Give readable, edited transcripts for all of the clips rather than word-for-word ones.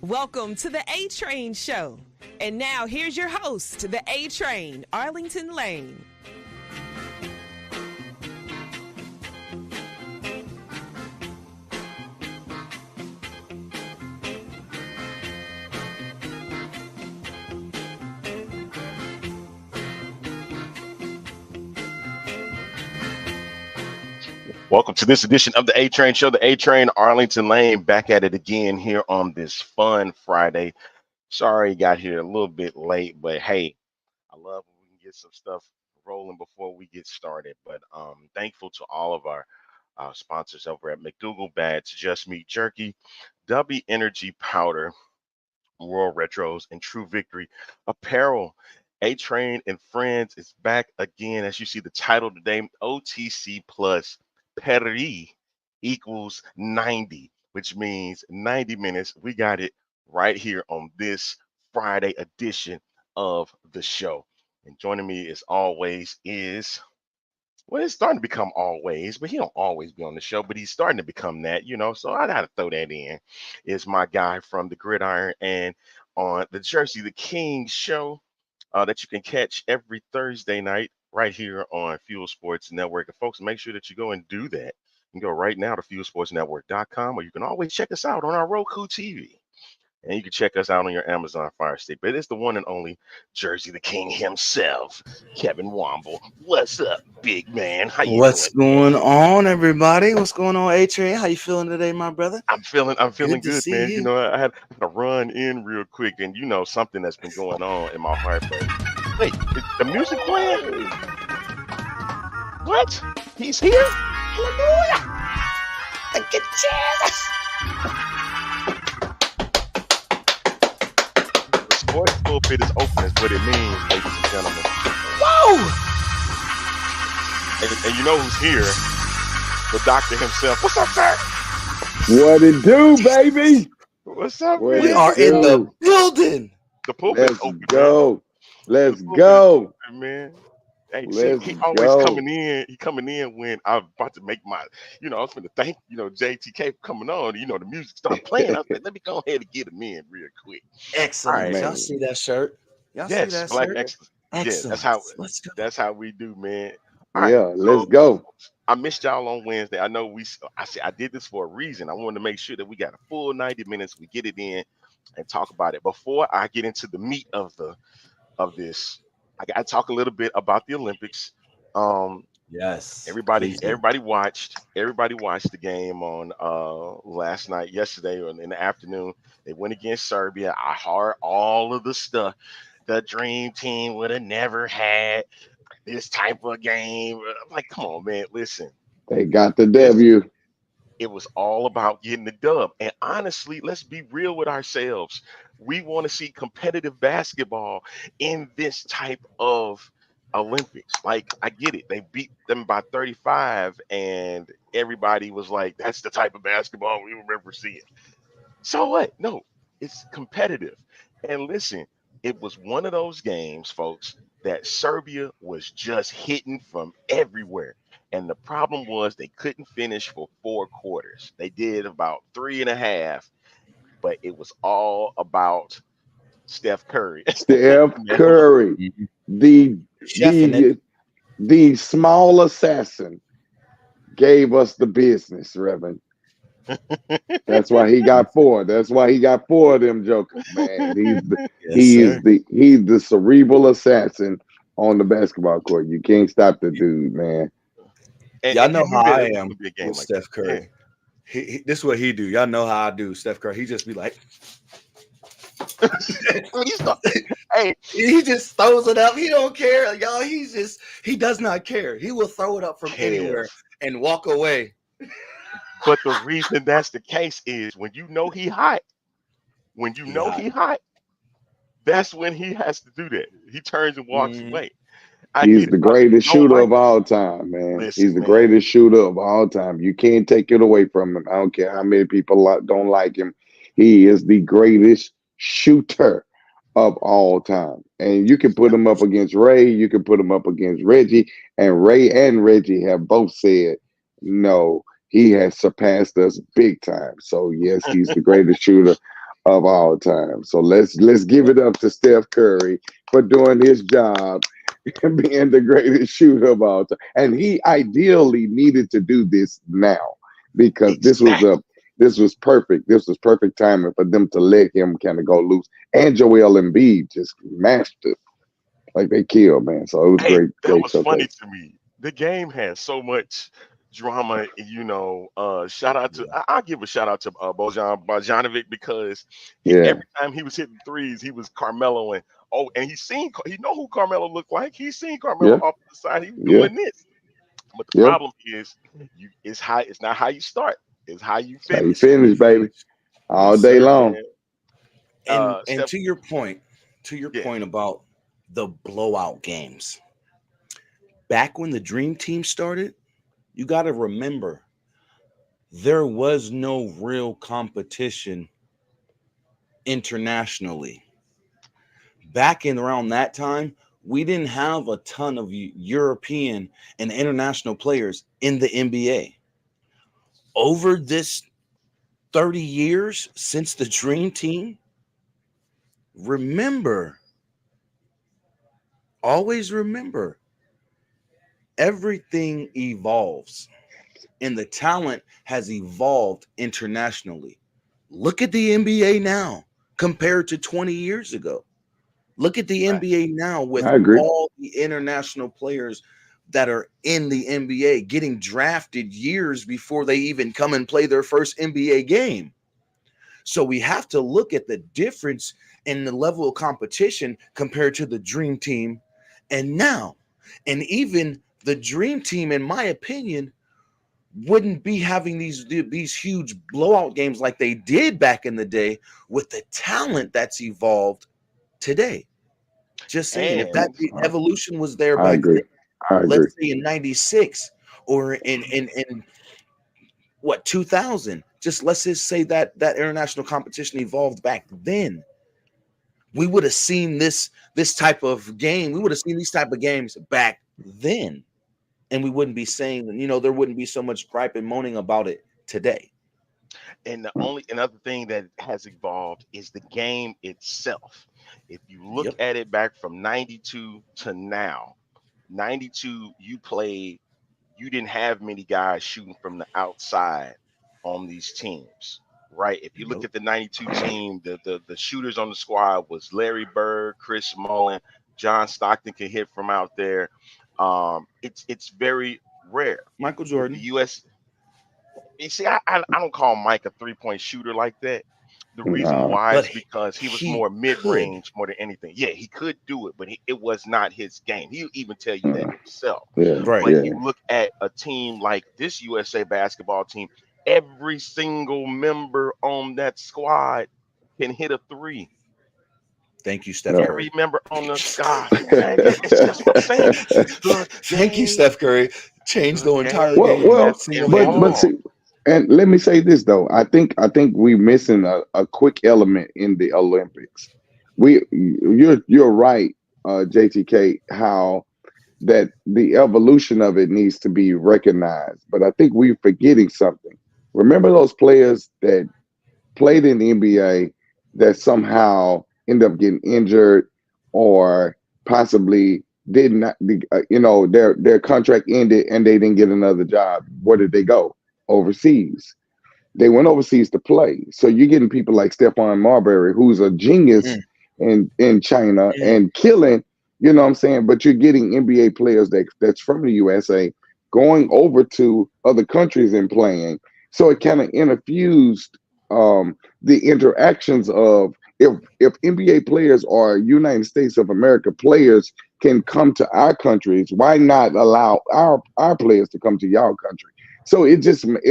Welcome to the A-Train Show. And now here's your host, the A-Train, Arlington Lane. Welcome to this edition of the A-Train Show, the A-Train Arlington Lane, back at it again here on this fun Friday. Sorry, got here a little bit late, but hey, I love when we can get some stuff rolling before we get started. But thankful to all of our sponsors over at Macdougall Bats, Just Meat Jerky, Dubby Energy Powder, Royal Retros, and True Victory Apparel. A-Train and Friends is back again. As you see the title today, OTC Plus PEAR-EE equals 90, which means 90 minutes. We got it right here on this Friday edition of the show. And joining me as always is, well, it's starting to become always, but he don't always be on the show, but he's starting to become that, so I got to throw that in, is my guy from the Gridiron and on the Jersey the King show that you can catch every Thursday night right here on Fuel Sports Network. And folks, make sure that you go and do that. You can go right now to fuelsportsnetwork.com, or you can always check us out on our Roku TV. And you can check us out on your Amazon Fire Stick. But it's the one and only Jersey the King himself, Kevin Womble. What's up, big man? How you What's doing? going on, everybody? What's going on, A-Train? How you feeling today, my brother? I'm feeling good, man. You. I had to run in real quick, and something that's been going on in my heart. But wait, is the music playing? What? He's here? Hallelujah! Look at Jesus! The sports pulpit is open, is what it means, ladies and gentlemen. Whoa! And you know who's here? The doctor himself. What's up, sir? What it do, baby? What's up, What man? We are in the building. The pulpit's Let's open, go. man. Let's go. Open, man. Hey, Let's he always go. coming in. He coming in when I'm about to make my, I was going to thank, JTK for coming on. The music started playing. I was like, let me go ahead and get him in real quick. Excellent. Right, Y'all see that shirt? Y'all see Yes, that Black shirt? Excellence. Excellent. Yeah, Let's go. that's how we do, man. All Yeah, right, let's so go. I missed y'all on Wednesday. I know I did this for a reason. I wanted to make sure that we got a full 90 minutes. We get it in and talk about it. Before I get into the meat of this, I got to talk a little bit about the Olympics. Yes. Everybody watched the game on last night, yesterday, or in the afternoon. They went against Serbia. I heard all of the stuff the dream team would have never had this type of game. I'm like, come on, man, listen. They got the W. It was all about getting the dub. And honestly, let's be real with ourselves. We want to see competitive basketball in this type of Olympics. Like, I get it. They beat them by 35, and everybody was like, that's the type of basketball we remember seeing. So what? No, it's competitive. And listen, it was one of those games, folks, that Serbia was just hitting from everywhere. And the problem was they couldn't finish for 4 quarters. They did about 3.5, but it was all about Steph Curry. Steph Curry, the small assassin, gave us the business, Reverend. That's why he got 4. That's why he got 4 of them jokers, man. He's the cerebral assassin on the basketball court. You can't stop the dude, man. Y'all know how I am with like Steph Curry. Yeah. This is what he do. Y'all know how I do, Steph Curry. He just be like, hey, he just throws it up. He don't care, y'all. He does not care. He will throw it up from anywhere and walk away. But the reason that's the case is when you know he hot, that's when he has to do that. He turns and walks away. He's the greatest shooter of all time, man. He's the greatest shooter of all time. You can't take it away from him. I don't care how many people don't like him. He is the greatest shooter of all time. And you can put him up against Ray. You can put him up against Reggie. And Ray and Reggie have both said, no, he has surpassed us big time. So, yes, he's the greatest shooter of all time. So let's give it up to Steph Curry for doing his job and being the greatest shooter of all time. And he ideally needed to do this now because Exactly. this was perfect. This was perfect timing for them to let him kind of go loose. And Joel Embiid just mastered, like they killed, man. So it was Hey, that great was funny showcase. to me. The game had so much drama, shout out to I'll give a shout out to Bojanovic because Yeah, every time he was hitting threes, he was Carmelo and he know who Carmelo looked like. He's seen Carmelo yeah, off to the side. He was yeah, doing this. But the yeah. problem is it's not how you start, it's how you How you finish. How you finish, baby, finish. all Yes, day sir. long. And And Steph, to your point, yeah. about the blowout games. Back when the Dream Team started, you got to remember there was no real competition internationally. Back in around that time, we didn't have a ton of European and international players in the NBA. Over this 30 years since the Dream Team, remember, always remember, everything evolves and the talent has evolved internationally. Look at the NBA now compared to 20 years ago. Look at the Right. NBA now with I agree. all the international players that are in the NBA getting drafted years before they even come and play their first NBA game. So we have to look at the difference in the level of competition compared to the Dream Team and now. And even the Dream Team, in my opinion, wouldn't be having these huge blowout games like they did back in the day with the talent that's evolved today. Just saying, if that And evolution was there I back agree. then, I agree. let's say in '96 or in what 2000, just let's just say that international competition evolved back then, we would have seen this type of game. We would have seen these type of games back then, and we wouldn't be saying, there wouldn't be so much gripe and moaning about it today. And the only another thing that has evolved is the game itself. If you look Yep. at it back from 92 to now, 92 you didn't have many guys shooting from the outside on these teams, right? If you look Nope. at the 92 team, the shooters on the squad was Larry Bird, Chris Mullin, John Stockton can hit from out there. It's very rare. Michael With the Jordan. US, you see, I don't call Mike a 3-point shooter like that. The reason No, why But is because he was he more mid could. range more than anything. Yeah, he could do it, but it was not his game. He'll even tell you that himself. yeah, Right. But yeah. you look at a team like this USA basketball team, every single member on that squad can hit a three. Thank you, Steph No. Every Curry. member on the squad, man, that's what I'm saying. The Thank you, game, Steph Curry. Changed the the entire well, game game in has that well, single man but move. evolved. see, and let me say this though. I think we missing a quick element in the Olympics. You're right, JTK. How that the evolution of it needs to be recognized, but I think we're forgetting something. Remember those players that played in the NBA that somehow end up getting injured or possibly did not, their contract ended and they didn't get another job. Where did they go? Overseas. They went overseas to play. So you're getting people like Stephon Marbury, who's a genius Mm, in China mm. and killing, you know what I'm saying? But you're getting NBA players that's from the USA going over to other countries and playing. So it kind of interfused the interactions of if NBA players or United States of America players can come to our countries, why not allow our players to come to your country? So it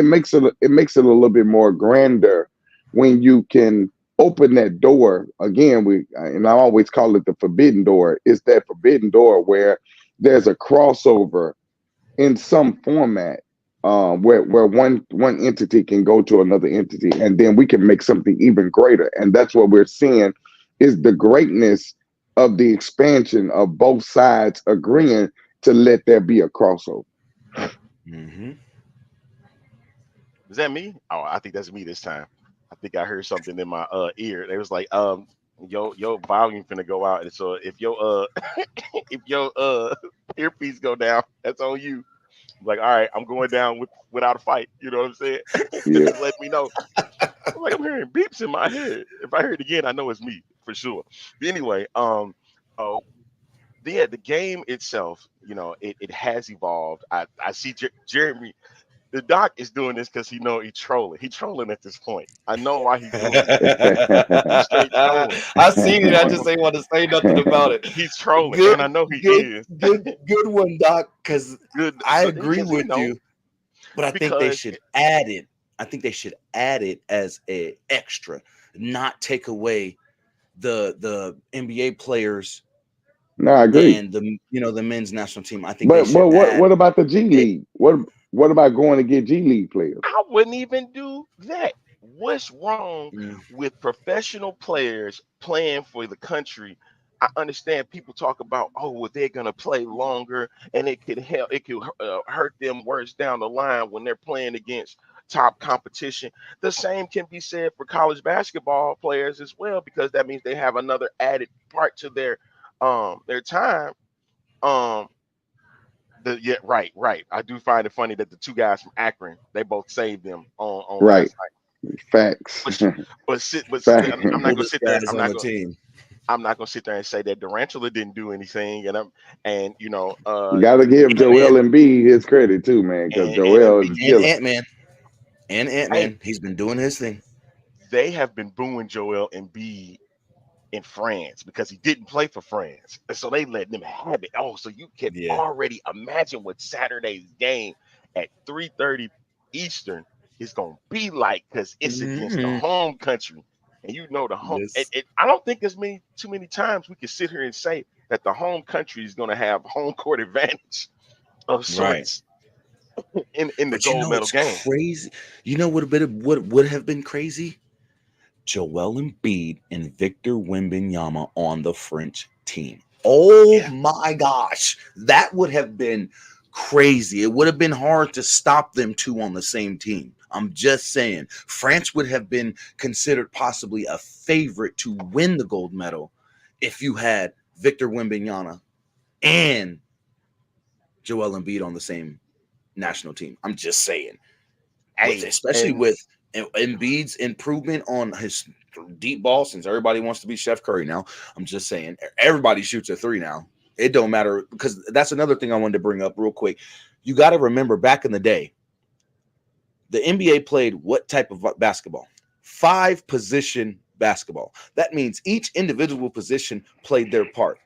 makes it a little bit more grander when you can open that door again. And I always call it the forbidden door. It's that forbidden door where there's a crossover in some format, where one entity can go to another entity, and then we can make something even greater. And that's what we're seeing is the greatness of the expansion of both sides agreeing to let there be a crossover. Hmm. Is that me? Oh, I think that's me this time. I think I heard something in my ear. They was like, your volume finna go out, and so if your if your earpiece go down, that's on you. I'm like, all right, I'm going down without a fight. You know what I'm saying? Yeah. Just let me know. I'm like, I'm hearing beeps in my head. If I hear it again, I know it's me for sure. But anyway, the game itself, you know, it has evolved. I see Jeremy. The doc is doing this because he know he's trolling. He's trolling at this point. I know why he's doing it. He's straight trolling. I seen it. I just ain't want to say nothing about it. He's trolling, Good, and I know he good, is. good one, Doc. Because Good. I But agree because, with you, but I think they because should add it. I think they should add it as a extra, not take away the NBA players No, I agree. and the men's national team. I think But they should what about the G it. League? What about going to get G League players? I wouldn't even do that. What's wrong Mm. with professional players playing for the country? I understand people talk about, oh, well, they're gonna play longer, and it could hurt them worse down the line when they're playing against top competition. The same can be said for college basketball players as well, because that means they have another added part to their time. Um, right. I do find it funny that the two guys from Akron, they both saved them on Right. last night. Facts. But I'm not gonna Oldest sit there. guys on the team. I'm not gonna sit there and say that Durantula didn't do anything, and You got to give Joel Embiid his credit too, man, because Joel is and Ant-Man, hey, he's been doing his thing. they have been booing Joel Embiid in France because he didn't play for France, and so they let them have it. Oh, so you can already imagine what Saturday's game at 3:30 Eastern is gonna be like, because it's against the home country, and you know the home. Yes. I don't think there's too many times we can sit here and say that the home country is gonna have home court advantage of sorts in the gold medal game. Crazy. You know what would have been crazy? Joel Embiid and Victor Wembanyama on the French team. Oh my gosh, that would have been crazy. It would have been hard to stop them two on the same team. I'm just saying, France would have been considered possibly a favorite to win the gold medal if you had Victor Wembanyama and Joel Embiid on the same national team. I'm just saying, especially with Embiid's improvement on his deep ball, since everybody wants to be Chef Curry now. I'm just saying, everybody shoots a three now. It don't matter, because that's another thing I wanted to bring up real quick. You got to remember, back in the day, the NBA played what type of basketball? 5-position basketball. That means each individual position played their part.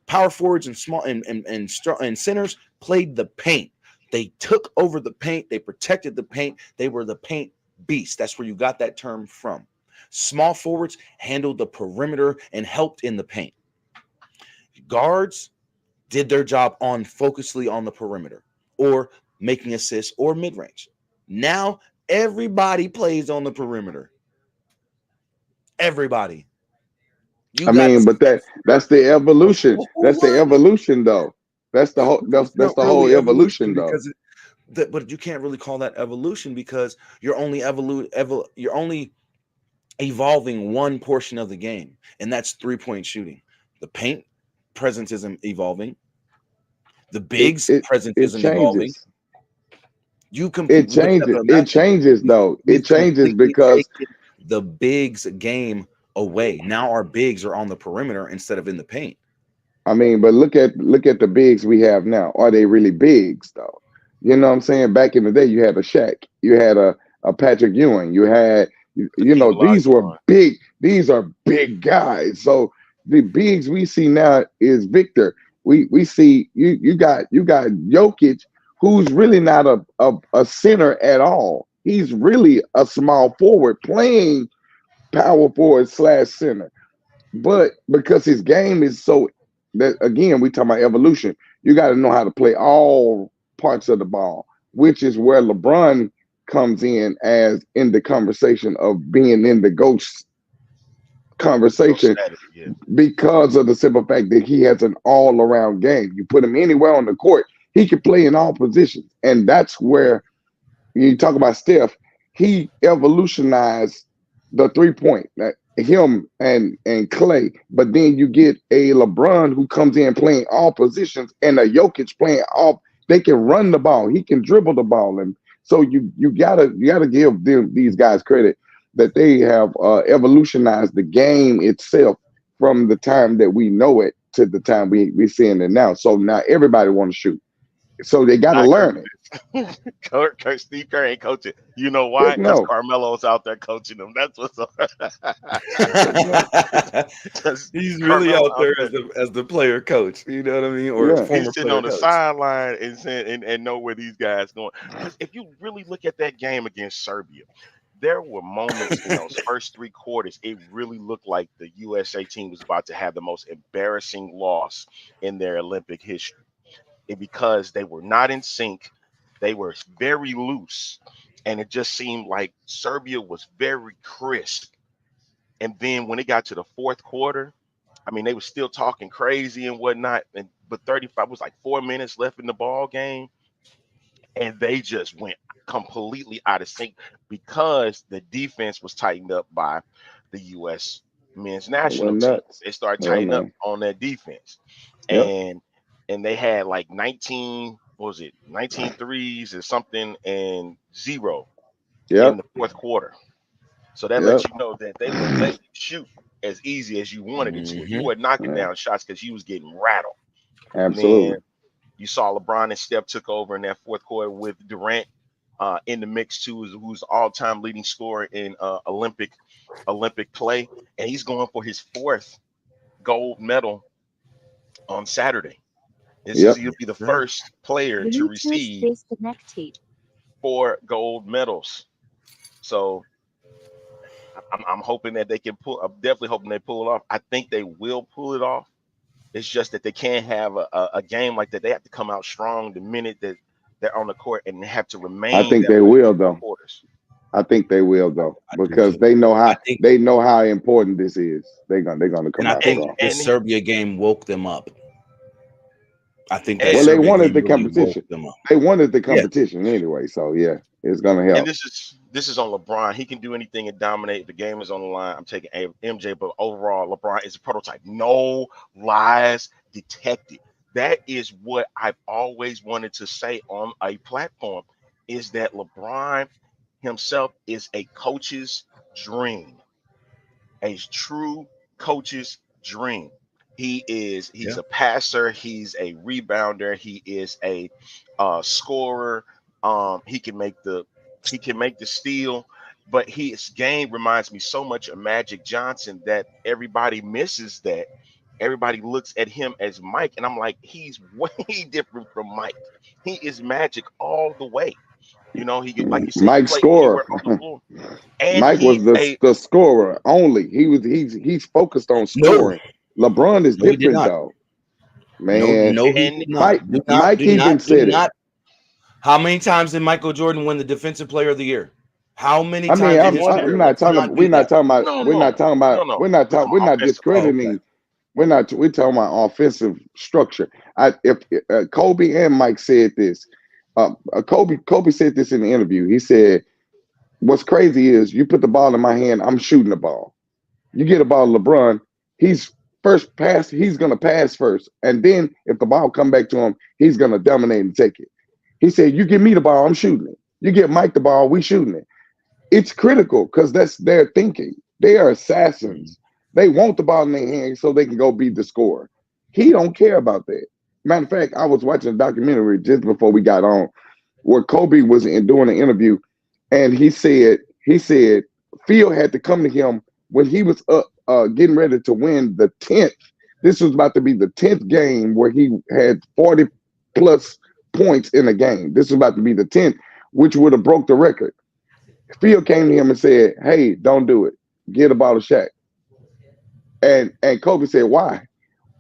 Power forwards and small and centers played the paint. They took over the paint. They protected the paint. They were the paint beast. That's where you got that term from. Small forwards handled the perimeter and helped in the paint. Guards did their job focusedly on the perimeter or making assists or mid-range. Now everybody plays on the perimeter. Everybody. But that's the evolution. That's the evolution, though. That's the whole. That's the whole evolution, though. But you can't really call that evolution, because you're only you're only evolving one portion of the game, and that's 3-point shooting. The paint presence isn't evolving. The bigs presence isn't evolving. It changes though. It changes because the bigs game away. Now our bigs are on the perimeter instead of in the paint. I mean, but look at the bigs we have now. Are they really bigs though? You know what I'm saying? Back in the day, you had a Shaq, you had a Patrick Ewing, you had these were big. These are big guys. So the bigs we see now is Victor. We see you got Jokic, who's really not a center at all. He's really a small forward playing power forward / center. But because his game is so that, again, we talk about evolution, you got to know how to play all parts of the ball, which is where LeBron comes in as in the conversation of being in the GOAT conversation, because of the simple fact that he has an all-around game. You put him anywhere on the court, he can play in all positions. And that's where you talk about Steph. He evolutionized the 3-point, him and Clay, but then you get a LeBron who comes in playing all positions and a Jokic playing all. They can run the ball, he can dribble the ball, and so you gotta give these guys credit that they have evolutionized the game itself from the time that we know it to the time we seeing it now. So now everybody want to shoot, so they got to learn it. Steve Kerr ain't coaching. You know why? Because Carmelo's out there coaching them. That's what's up. He's really out there as the player coach. You know what I mean? Or he's sitting on the sideline and saying and know where these guys going. Because if you really look at that game against Serbia, there were moments in those first 3 quarters. It really looked like the USA team was about to have the most embarrassing loss in their Olympic history. Because they were not in sync. They were very loose, and it just seemed like Serbia was very crisp. And then when it got to the 4th quarter, I mean, they were still talking crazy and whatnot. But 35 was like 4 minutes left in the ball game, and they just went completely out of sync because the defense was tightened up by the U.S. men's national team. They started tightening up on their defense, and they had like 19 threes or something and 0 in the 4th quarter. So that lets you know that they would let you shoot as easy as you wanted it to. You were knocking down shots because you was getting rattled. Absolutely. You saw LeBron and Steph took over in that 4th quarter with Durant in the mix too, who's all-time leading scorer in Olympic play, and he's going for his 4th gold medal on Saturday. He'll be the first player to receive 4 gold medals. So I'm hoping that they can I'm definitely hoping they pull it off. I think they will pull it off. It's just that they can't have a game like that. They have to come out strong the minute that they're on the court and have to remain. I think they will though. I think they will though, because they know how important this is. They're gonna come out strong. The Serbia game woke them up. I think they wanted the competition. They wanted the competition anyway, so it's gonna help. And this is on LeBron. He can do anything and dominate. The game is on the line. I'm taking MJ, but overall, LeBron is a prototype. No lies detected. That is what I've always wanted to say on a platform, is that LeBron himself is a coach's dream, a true coach's dream. He's a passer, he's a rebounder, he is a scorer. He can make the steal, but his game reminds me so much of Magic Johnson that everybody misses that. Everybody looks at him as Mike, and I'm like, he's way different from Mike. He is Magic all the way. You know, he like you said, Mike scorer. Mike was the scorer only. He's focused on scoring. LeBron is different though. Man, Mike even said it. How many times did Michael Jordan win the Defensive Player of the Year? How many times? We're not discrediting. We're talking about offensive structure. If Kobe and Mike said this, Kobe said this in the interview. He said, "What's crazy is you put the ball in my hand, I'm shooting the ball. You get a ball to LeBron, he's first pass, he's gonna pass first, and then if the ball come back to him, he's gonna dominate and take it." He said, "You give me the ball, I'm shooting it. You get Mike the ball, we shooting it." It's critical because that's their thinking. They are assassins. They want the ball in their hands so they can go be the scorer. He don't care about that. Matter of fact, I was watching a documentary just before we got on where Kobe was doing an interview, and he said Phil had to come to him when he was getting ready to win the 10th. This was about to be the 10th game where he had 40 plus points in a game. This was about to be the 10th, which would have broke the record. Phil came to him and said, "Hey, don't do it. Get the ball to Shaq." And Kobe said, "Why?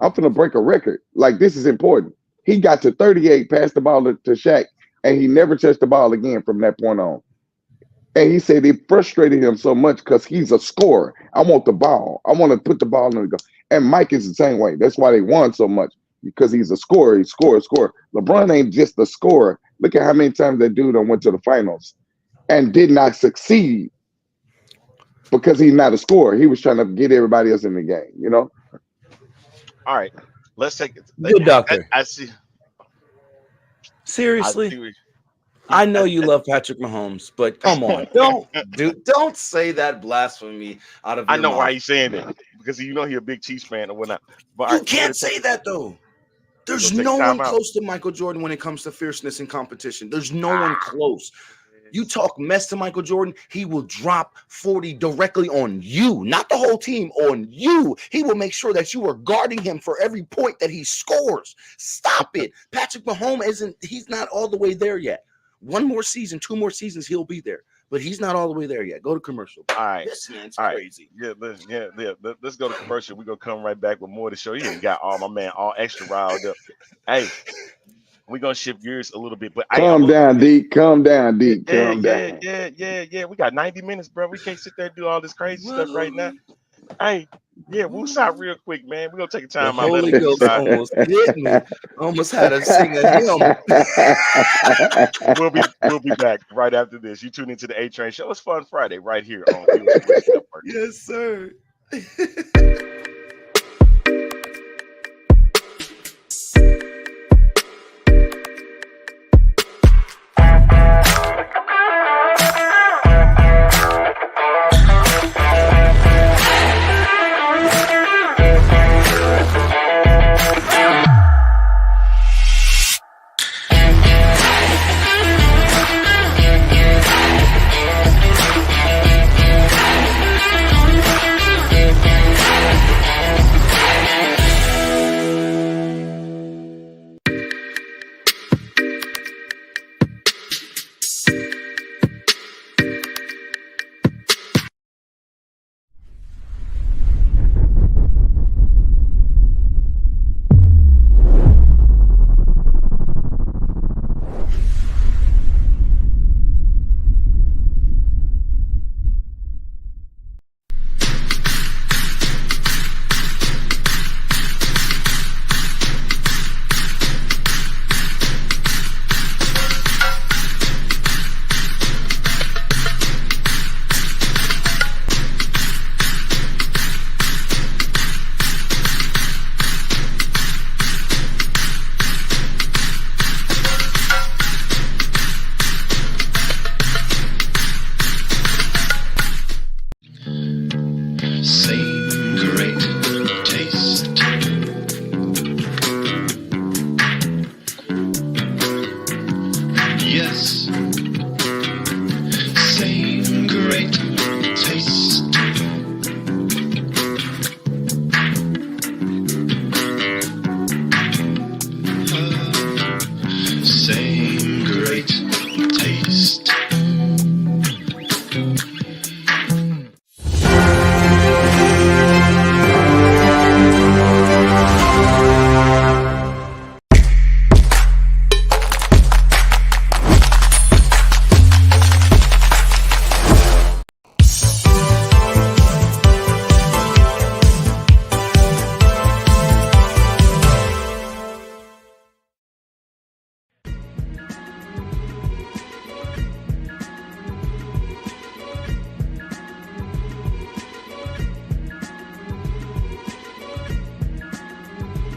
I'm finna break a record. Like, this is important." He got to 38, passed the ball to Shaq, and he never touched the ball again from that point on. And he said it frustrated him so much because he's a scorer. I want the ball. I want to put the ball in the goal. And Mike is the same way. That's why they won so much, because he's a scorer. He scored. LeBron ain't just a scorer. Look at how many times that dude went to the finals and did not succeed. because he's not a scorer. He was trying to get everybody else in the game, you know? All right. Let's take it. Good doctor. I see. Seriously? I know you love Patrick Mahomes, but come on. Don't say that blasphemy out of your I know mouth. why he's saying that. Because he's a big Chiefs fan or whatnot. But you can't say that, though. There's no one close to Michael Jordan when it comes to fierceness and competition. There's no one close. You talk mess to Michael Jordan, he will drop 40 directly on you, not the whole team, on you. He will make sure that you are guarding him for every point that he scores. Stop it. Patrick Mahomes he's not all the way there yet. One more season, 2 more seasons, he'll be there. But he's not all the way there yet. Go to commercial. All right. This man's crazy. Yeah, let's go to commercial. We're going to come right back with more to show. You ain't got my man all extra riled up. Hey, we're going to shift gears a little bit. But Calm down, D. Calm down, D. Calm down. Yeah. We got 90 minutes, bro. We can't sit there and do all this crazy stuff right now. Hey, we'll stop real quick, man. We're going to take a time out. Holy Ghost almost hit me. Almost had to sing a hymn. We'll be back right after this. You tune into the A-Train Show. It's Fun Friday right here on US Network. Yes, sir.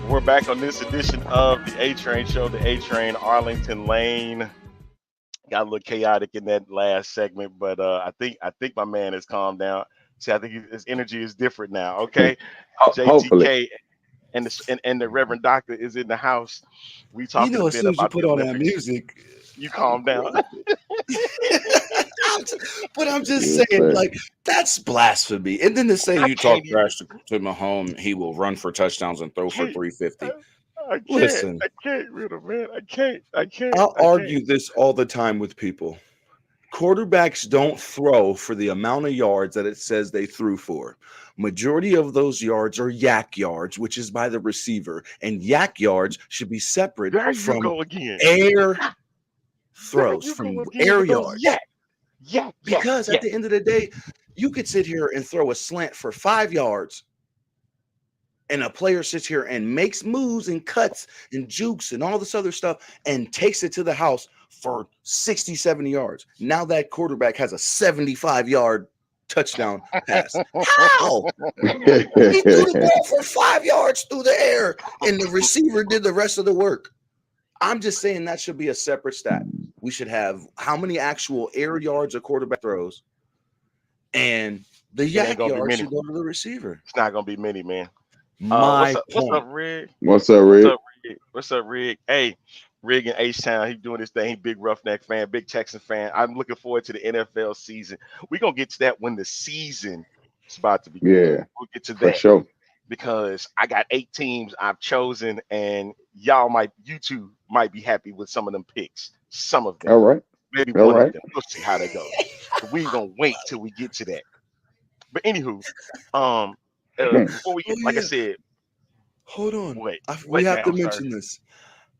We're back on this edition of the A-Train Show, the A-Train Arlington Lane. Got a little chaotic in that last segment, but I think my man has calmed down. See, I think his energy is different now. Okay, JTK and the Reverend Doctor is in the house. We talking as soon as you put on that music, you calm down. But I'm just saying, like, that's blasphemy. And then to say you talk trash to Mahomes, he will run for touchdowns and throw for 350. Listen, I can't, man. I can't. I'll argue this all the time with people. Quarterbacks don't throw for the amount of yards that it says they threw for. Majority of those yards are yak yards, which is by the receiver, and yak yards should be separate from air throws, from air yards. Because at the end of the day, you could sit here and throw a slant for 5 yards, and a player sits here and makes moves and cuts and jukes and all this other stuff and takes it to the house for 60, 70 yards. Now that quarterback has a 75-yard touchdown pass. How? He threw the ball for 5 yards through the air, and the receiver did the rest of the work. I'm just saying that should be a separate stat. We should have how many actual air yards a quarterback throws, and the yak yards should go to the receiver. It's not gonna be many, man. What's up, Rig? What's up, Rig? What's up, Rig? Hey, Rig in H-Town, he doing his thing. He big Roughneck fan, big Texan fan. I'm looking forward to the NFL season. We're gonna get to that when the season is about to begin. Yeah, we'll get to that for sure. Because I got 8 teams I've chosen, and you two might be happy with some of them picks. Some of them. All right. Maybe one of them. We'll see how they go. But we gonna wait till we get to that. But anywho, before we get, I said, hold on. We have to mention this.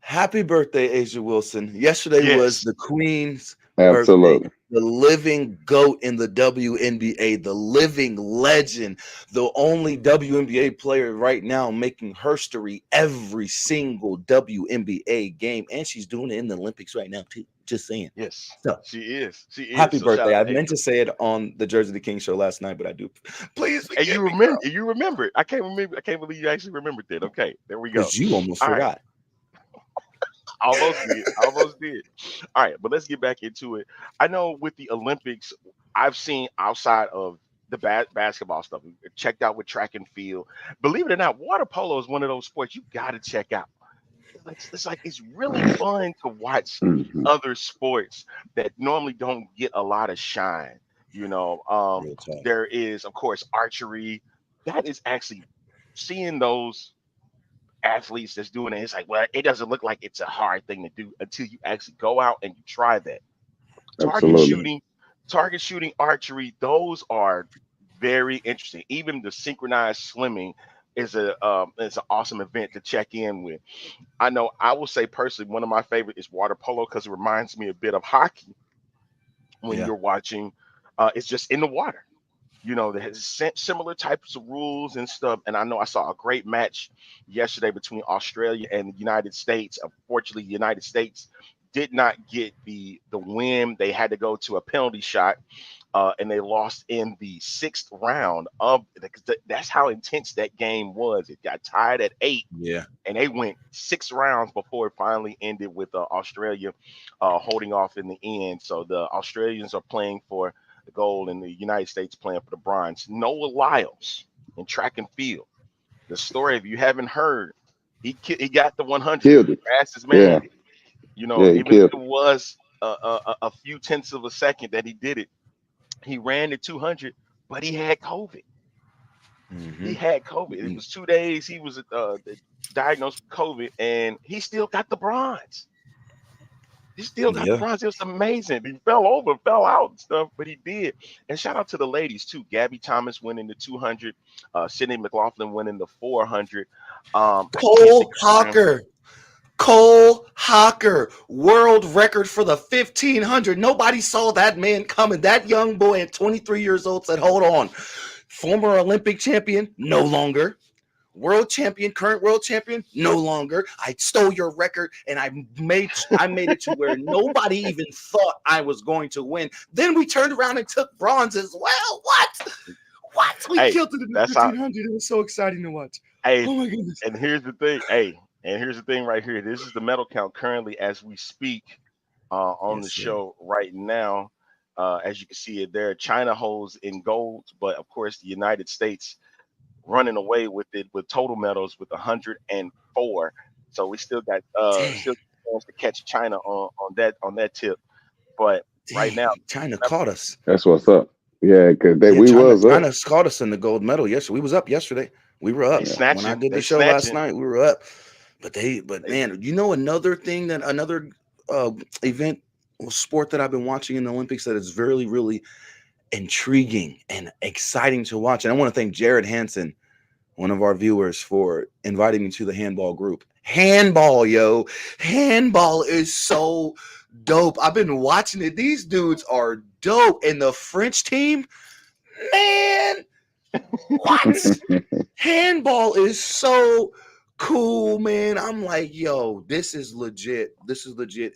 Happy birthday, Asia Wilson. Yesterday was the Queen's birthday. The living GOAT in the WNBA, the living legend, the only WNBA player right now making history every single WNBA game. And she's doing it in the Olympics right now, too. Just saying. Yes, so, she is. Happy birthday. I meant to say it on the Jersey the King show last night, but I do. Please forgive me, remember. Girl. You remember. I can't believe you actually remembered that. Okay, there we go. Because you almost forgot. Almost did. All right, but let's get back into it. I know with the Olympics, I've seen outside of the basketball stuff, checked out with track and field. Believe it or not, water polo is one of those sports you got to check out. It's really fun to watch other sports that normally don't get a lot of shine. There is, of course, archery. That is actually seeing those athletes that's doing it. It's like, well, it doesn't look like it's a hard thing to do until you actually go out and you try that. Target shooting, archery, those are very interesting. Even the synchronized swimming is an awesome event to check in with. I know I will say personally, one of my favorite is water polo because it reminds me a bit of hockey when you're watching. It's just in the water. There has similar types of rules and stuff. And I know I saw a great match yesterday between Australia and the United States. Unfortunately, the United States did not get the win. They had to go to a penalty shot, and they lost in the 6th round that's how intense that game was. It got tied at 8. Yeah. And they went 6 rounds before it finally ended with Australia holding off in the end. So the Australians are playing for the gold and the United States playing for the bronze. Noah Lyles in track and field. The story, if you haven't heard, he got the 100. Killed it. Fastest man. Yeah. Even if it was a few tenths of a second that he did it, he ran the 200, but he had COVID. He had COVID. It was 2 days. He was diagnosed with COVID, and he still got the bronze. He still got the bronze. It was amazing. He fell out and stuff, but he did. And shout out to the ladies too. Gabby Thomas winning the 200. Sydney McLaughlin winning the 400. Cole Hocker, world record for the 1500. Nobody saw that man coming. That young boy at 23 years old said, "Hold on." Former Olympic champion, no longer. World champion, current world champion, no longer. I stole your record, and I made it to where nobody even thought I was going to win. Then we turned around and took bronze as well. What? We killed it in the 1500. It was so exciting to watch. Hey, oh my goodness! And here's the thing. Right here. This is the medal count currently as we speak on the show right now. As you can see it there, China holds in gold, but of course the United States running away with it with total medals with 104. So we still got still to catch China on that tip. But right now, China caught us. That's what's up. Yeah, because China caught us in the gold medal. Yes, we was up yesterday. We were up when I did the show last night. We were up, but man, another thing another event or sport that I've been watching in the Olympics that is very, really intriguing and exciting to watch. And I want to thank Jared Hansen, one of our viewers, for inviting me to the handball group. Handball is so dope. I've been watching it. These dudes are dope. And the French team, man, what? Handball is so cool, man. I'm like, yo, this is legit.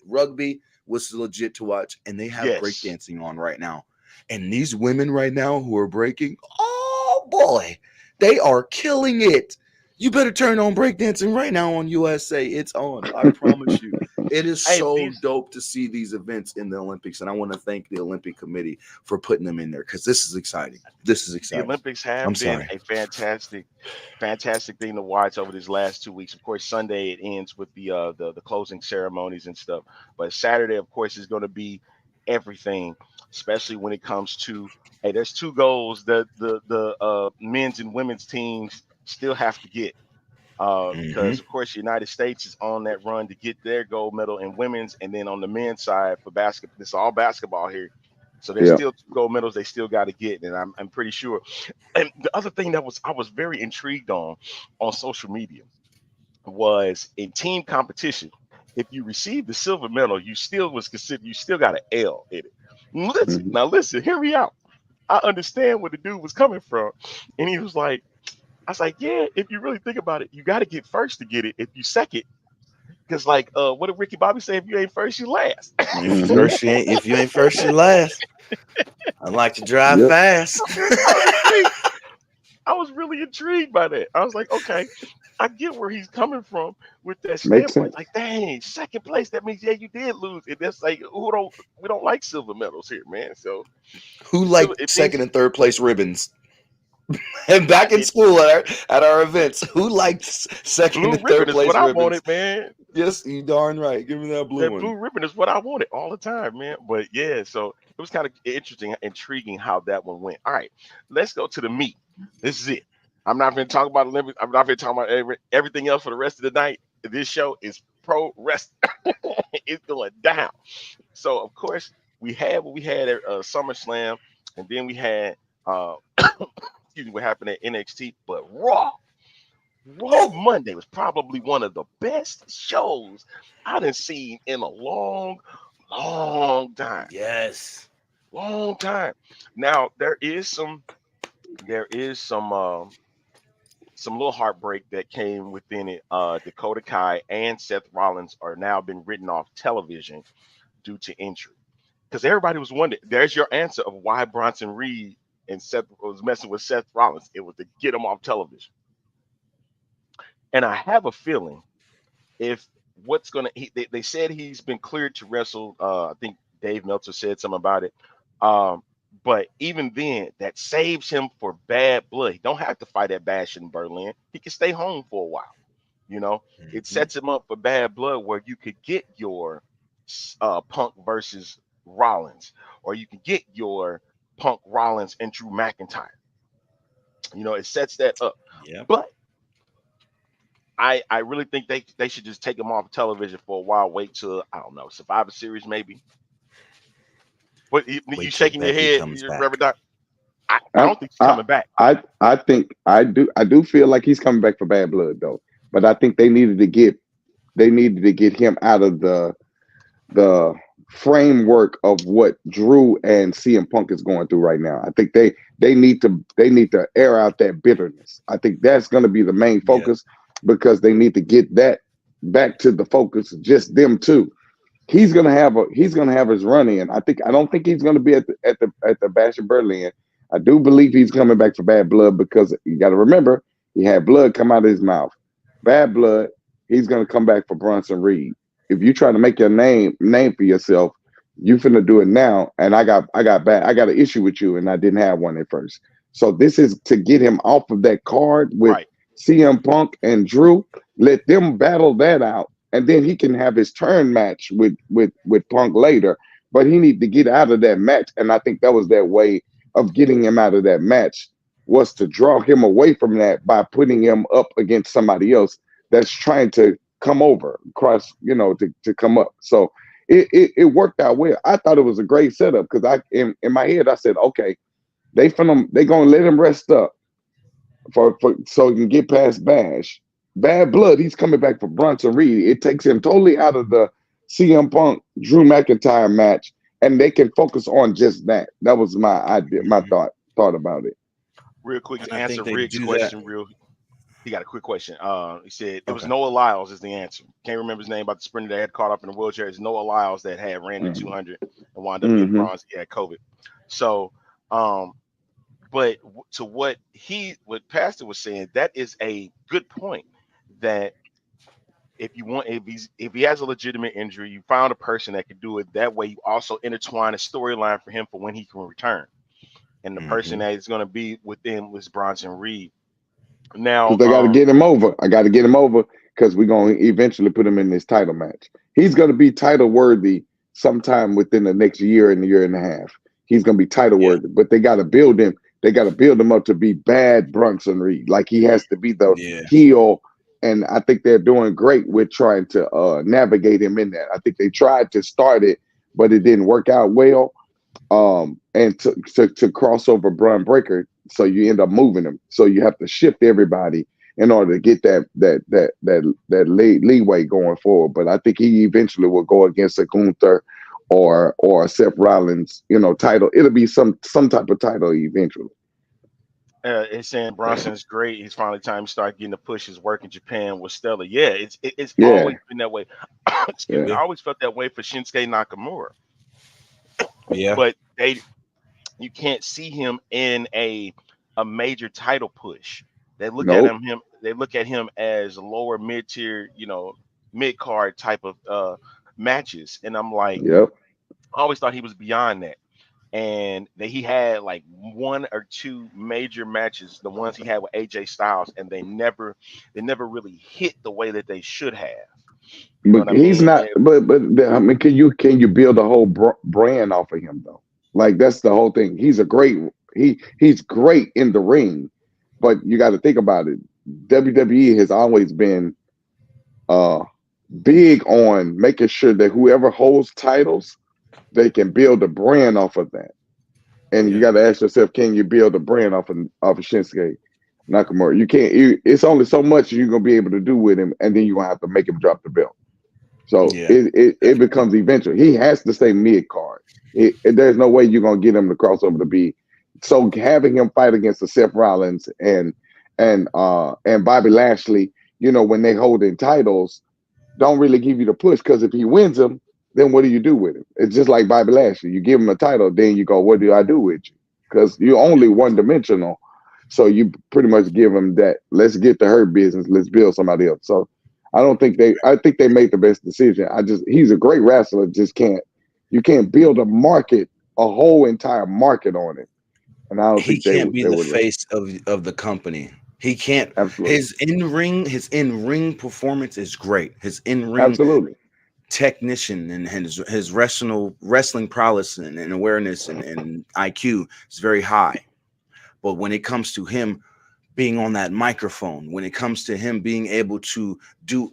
Rugby was legit to watch, and they have breakdancing on right now. And these women right now who are breaking, oh boy, they are killing it. You better turn on breakdancing right now on USA. It's on. I promise you. It is so dope to see these events in the Olympics. And I want to thank the Olympic Committee for putting them in there because this is exciting. This is exciting. The Olympics have been a fantastic thing to watch over these last 2 weeks. Of course, Sunday it ends with the closing ceremonies and stuff. But Saturday, of course, is going to be everything, especially when it comes to, hey, there's two goals that the men's and women's teams still have to get. Because of course the United States is on that run to get their gold medal in women's, and then on the men's side for basketball, this is all basketball here. So there's still 2 gold medals they still got to get, and I'm pretty sure. And the other thing that I was very intrigued on social media was in team competition. If you receive the silver medal, you still got an L in it. Listen, hear me out. I understand where the dude was coming from, and he was like, I was like, yeah, if you really think about it, you got to get first to get it. If you second, because like, what did Ricky Bobby say? If you ain't first, you last. If you ain't first, you last. I like to drive fast. I was really intrigued by that. I was like, okay, I get where he's coming from with that standpoint. Like, dang, second place. That means you did lose. And that's like, we don't like silver medals here, man. So who like second and third place ribbons? And back in school at our events, who likes second and third place ribbons? What I wanted, man. Yes, you darn right. Give me that blue one. Blue ribbon is what I wanted all the time, man. But yeah, so it was kind of intriguing how that one went. All right, let's go to the meat. This is it. I'm not going to talk about Olympics. I'm not going to talk about everything else for the rest of the night. This show is pro wrestling. It's going down. So of course we had what we had at SummerSlam, and then we had what happened at NXT, but Raw Monday was probably one of the best shows I done seen in a long time. Yes, long time. Now there is some little heartbreak that came within it. Dakota Kai and Seth Rollins are now been written off television due to injury, because everybody was wondering. There's your answer of why Bronson Reed and Seth was messing with Seth Rollins. It was to get him off television. And I have a feeling if they said he's been cleared to wrestle. I think Dave Meltzer said something about it. But even then, that saves him for bad blood. He don't have to fight at Bash in Berlin. He can stay home for a while. You know, it sets him up for bad blood where you could get your Punk versus Rollins, or you can get your Punk, Rollins, and Drew McIntyre. You know, it sets that up. Yeah. But I really think they should just take him off television for a while. Wait till, I don't know, Survivor Series maybe. But you shaking your head, Reverend Doc? I don't think he's coming back. I think I do feel like he's coming back for bad blood though. But I think they needed to get him out of the framework of what Drew and CM Punk is going through right now. I think they need to air out that bitterness. I think that's going to be the main focus, because they need to get that back to the focus, just them two. He's gonna have his run in. I don't think he's gonna be at the Bash in Berlin. I do believe he's coming back for bad blood, because you got to remember he had blood come out of his mouth. Bad blood. He's gonna come back for Bronson Reed. If you try to make your name for yourself, you finna do it now. And I got an issue with you, and I didn't have one at first. So this is to get him off of that card with CM Punk and Drew. Let them battle that out, and then he can have his turn match with Punk later. But he need to get out of that match, and I think that was their way of getting him out of that match, was to draw him away from that by putting him up against somebody else that's trying to come over, across, to come up. So it worked out well. I thought it was a great setup, because in my head I said, okay, they gonna let him rest up for so he can get past Bash. Bad blood, he's coming back for Bronson Reed. It takes him totally out of the CM Punk Drew McIntyre match, and they can focus on just that. That was my idea, my thought about it. Real quick to answer Rick's question, he got a quick question. He said it was Noah Lyles is the answer. Can't remember his name, about the sprinter that had caught up in the wheelchair. It's Noah Lyles that had ran the 200 and wound up getting bronze. He had COVID. So, but to what Pastor was saying, that is a good point. That if he has a legitimate injury, you found a person that can do it. That way, you also intertwine a storyline for him for when he can return. And the person that is going to be with him was Bronson Reed. Now, because they got to get him over. I got to get him over because we're going to eventually put him in this title match. He's going to be title worthy sometime within the next year and a year and a half. He's going to be title worthy, but they got to build him. They got to build him up to be bad Bronson Reed. Like he has to be the heel. And I think they're doing great with trying to navigate him in that. I think they tried to start it, but it didn't work out well. And to cross over Braun Breaker, so you end up moving them. So you have to shift everybody in order to get that leeway going forward. But I think he eventually will go against a Gunther or Seth Rollins, title. It'll be some type of title eventually. It's saying Bronson's great. He's finally time to start getting to push his work in Japan with Stella. Yeah, it's always been that way. Excuse me. I always felt that way for Shinsuke Nakamura. Yeah, but you can't see him in a major title push. They look at him. They look at him as lower mid tier, mid card type of matches. And I'm like, I always thought he was beyond that. And that he had like one or two major matches, the ones he had with AJ Styles, and they never really hit the way that they should have. But he's not. But I mean, can you build a whole brand off of him though? Like that's the whole thing. He's he's great in the ring, but you got to think about it. WWE has always been big on making sure that whoever holds titles, they can build a brand off of that. And you got to ask yourself, can you build a brand off of Shinsuke Nakamura? You can't. It's only so much you're gonna be able to do with him, and then you're gonna have to make him drop the belt. So it becomes eventual. He has to stay mid card. There's no way you're gonna get him to cross over to be. So having him fight against the Seth Rollins and Bobby Lashley, when they hold in titles, don't really give you the push, because if he wins them, then what do you do with him? It's just like Bobby Lashley. You give him a title, then you go, what do I do with you? Because you're only one dimensional. So you pretty much give him that. Let's get to her business. Let's build somebody else. So I think they made the best decision. He's a great wrestler. You can't build a whole entire market on it. And I don't think he can't be the face of the company. He can't. Absolutely. His in-ring performance is great. His in-ring absolutely technician and his wrestling prowess and awareness and IQ is very high. But when it comes to him being on that microphone, when it comes to him being able to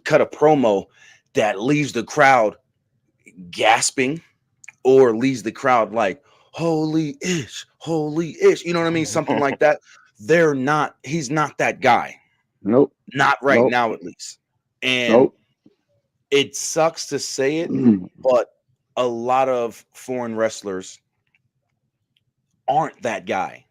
cut a promo that leaves the crowd gasping or leaves the crowd like, holy ish, you know what I mean? Something like that. He's not that guy. Nope. Not right now, at least. And it sucks to say it, but a lot of foreign wrestlers aren't that guy.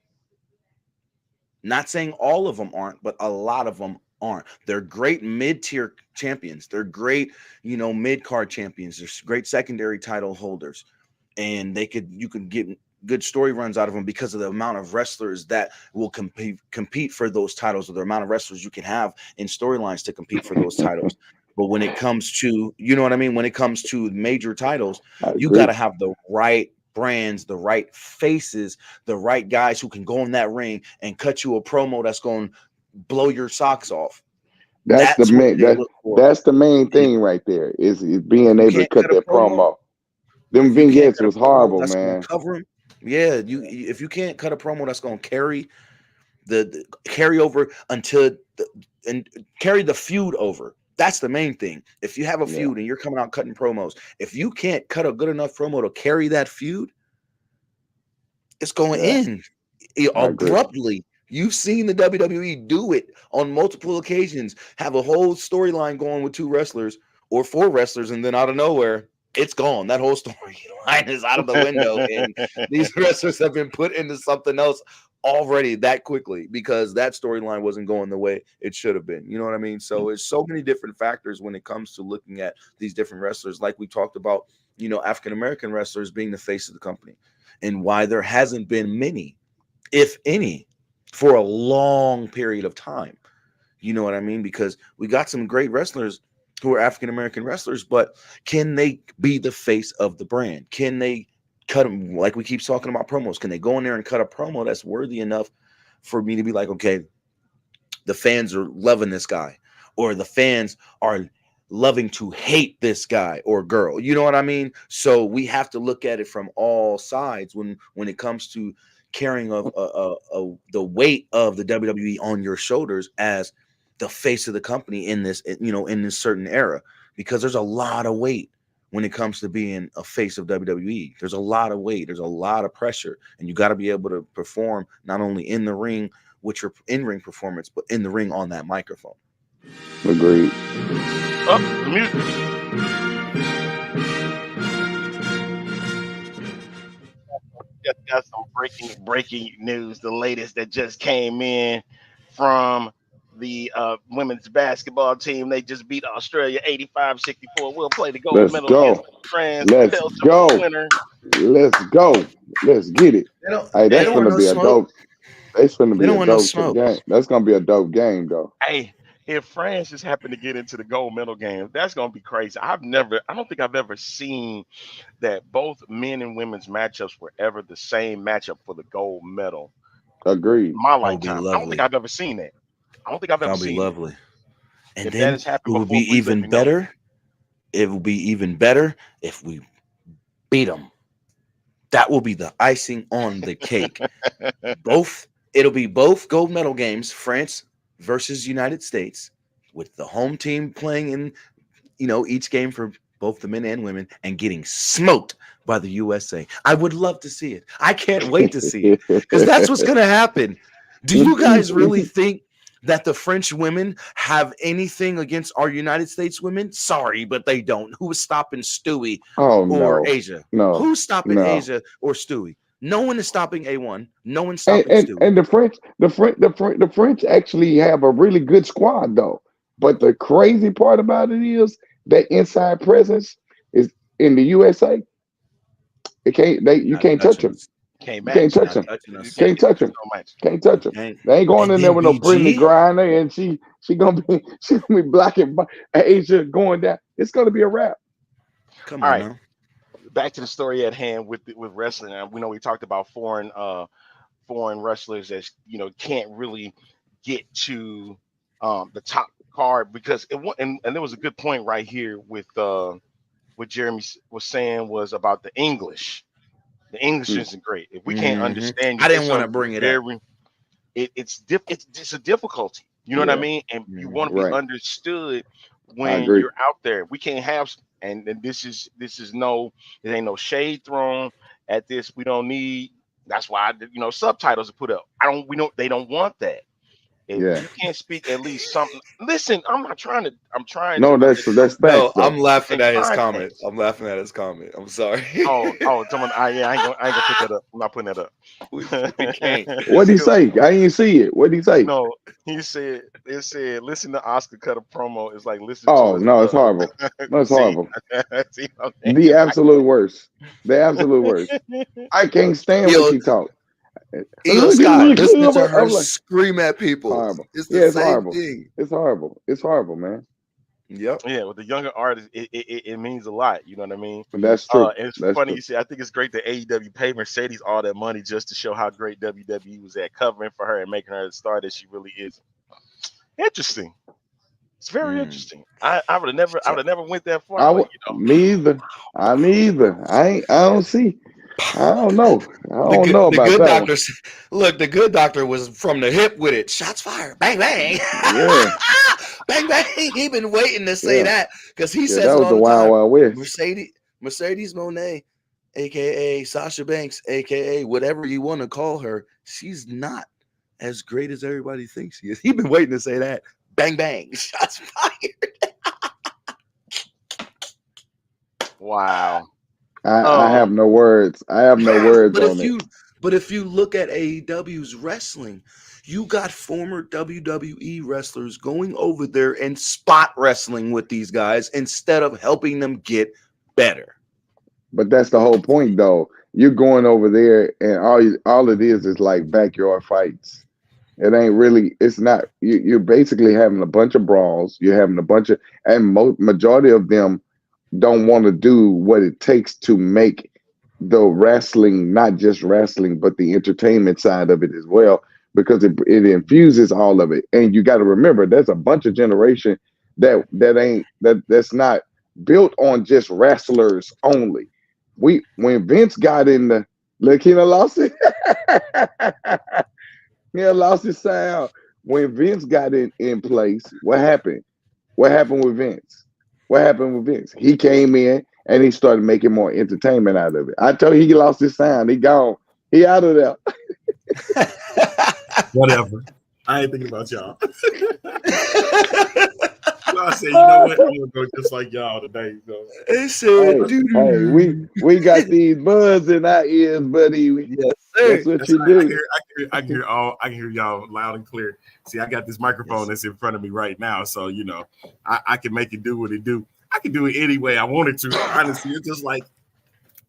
Not saying all of them aren't, but a lot of them aren't. They're great mid-tier champions. They're great, mid-card champions. They're great secondary title holders. And you can get good story runs out of them because of the amount of wrestlers that will compete for those titles, or the amount of wrestlers you can have in storylines to compete for those titles. But when it comes to, when it comes to major titles, you got to have the right brands, the right faces, the right guys who can go in that ring and cut you a promo that's going to blow your socks off. That's the main thing right there, is being able to cut that promo. Them vignettes was horrible, man. Cover him. Yeah, if you can't cut a promo that's going to carry carry over and carry the feud over. That's the main thing. If you have a feud and you're coming out cutting promos, if you can't cut a good enough promo to carry that feud, it's going to end abruptly. You've seen the WWE do it on multiple occasions, have a whole storyline going with 2 wrestlers or 4 wrestlers, and then out of nowhere, it's gone. That whole storyline is out of the window, and these wrestlers have been put into something else already that quickly because that storyline wasn't going the way it should have been. You know what I mean? So it's so many different factors when it comes to looking at these different wrestlers. Like we talked about, you know, African-American wrestlers being the face of the company and why there hasn't been many, if any, for a long period of time. You know what I mean? Because we got some great wrestlers who are African-American wrestlers, but can they be the face of the brand? Can they cut them, like we keep talking about promos? Can they go in there and cut a promo that's worthy enough for me to be like, okay, the fans are loving this guy, or the fans are loving to hate this guy or girl? You know what I mean? So we have to look at it from all sides when it comes to carrying the weight of the WWE on your shoulders as the face of the company in this, you know, in this certain era, because there's a lot of weight when it comes to being a face of WWE. There's a lot of weight, there's a lot of pressure, and you got to be able to perform not only in the ring with your in-ring performance, but in the ring on that microphone. Agreed. Oh, the music. Just got some breaking news. The latest that just came in from the women's basketball team. They just beat Australia 85-64. We'll play the gold medal against France. Let's go. Winner. Let's go. Let's get it. Hey, that's gonna be a dope. That's gonna be a dope game. That's gonna be a dope game, though. Hey, if France just happened to get into the gold medal game, that's gonna be crazy. I don't think I've ever seen that both men and women's matchups were ever the same matchup for the gold medal. Agreed. In my lifetime, I don't think I've ever seen that. I don't think I've ever seen That'll be lovely. And if then it would be even better. It will be even better if we beat them. That will be the icing on the cake. It'll be both gold medal games, France versus United States, with the home team playing in, you know, each game for both the men and women, and getting smoked by the USA. I would love to see it. I can't wait to see it, because that's what's going to happen. Do you guys really think that the French women have anything against our United States women? Sorry, but they don't. Who is stopping Stewie or Asia? No. Who's stopping Asia or Stewie? No one is stopping A1. No one's stopping Stewie. And the French actually have a really good squad, though. But the crazy part about it is that inside presence is in the USA. You can't touch them. Can't touch them. Can't touch them. Can't touch them. They ain't going in there with no Brittany Griner, and she gonna be blocking Asia going down. It's gonna be a wrap. Come on, now. Back to the story at hand with wrestling. We know we talked about foreign wrestlers that, you know, can't really get to the top card, because and there was a good point right here with what Jeremy was saying was about the English. The English isn't great. If we can't understand you, I didn't want to bring it up. It's a difficulty. You know what I mean? And you want to be understood when you're out there. We can't have, and this is no, there ain't no shade thrown at this. We don't need. That's why subtitles are put up. They don't want that. If you can't speak at least something. Listen, I'm trying. No, that's facts. No, I'm laughing at his comment. I'm laughing at his comment. I'm sorry. Someone. I ain't gonna pick that up. I'm not putting that up. We can't. What'd he say? I didn't see it. What'd he say? No, it said, listen to Oscar cut a promo. It's like listen. No, it's horrible. No, it's horrible. The absolute worst. The absolute worst. I can't stand when she talk. Listen to her scream at people. Horrible. It's the same horrible. thing. It's horrible. It's horrible, man. Yep. Yeah, with the younger artists, it means a lot. You know what I mean? But that's true. And it's that's funny true. you say. I think it's great that AEW paid Mercedes all that money just to show how great WWE was at covering for her and making her the star that she really is. Interesting. It's very interesting. I would have never went that far. Me either. I don't see. I don't know. I don't know about that. Look, the good doctor was from the hip with it. Shots fired. Bang, bang. Yeah. Bang, bang. He been waiting to say that, because he says that was the Wild West. Mercedes Moné, a.k.a. Sasha Banks, a.k.a. whatever you want to call her, she's not as great as everybody thinks she is. He been waiting to say that. Bang, bang. Shots fired. Wow. I have no words. I have no words on it. But if you look at AEW's wrestling, you got former WWE wrestlers going over there and spot wrestling with these guys instead of helping them get better. But that's the whole point, though. You're going over there, and all it is like backyard fights. It ain't really. It's not. You're basically having a bunch of brawls. You're having a bunch of, and majority of them don't want to do what it takes to make the wrestling, not just wrestling, but the entertainment side of it as well, because it infuses all of it. And you got to remember, there's a bunch of generation that's not built on just wrestlers only. When Vince got in the look, he lost it. He lost his sound. When Vince got in place, what happened? What happened with Vince? What happened with Vince? He came in and he started making more entertainment out of it. I told you he lost his sound. He gone. He out of there. Whatever. I ain't thinking about y'all. I said, you know what? I'm gonna go just like y'all today. So. It said, hey, we got these buds in our ears, buddy. Yes, sir. That's what you do. I can hear y'all loud and clear. See, I got this microphone that's in front of me right now, so you know, I can make it do what it do. I can do it any way I wanted to. Honestly, it's just like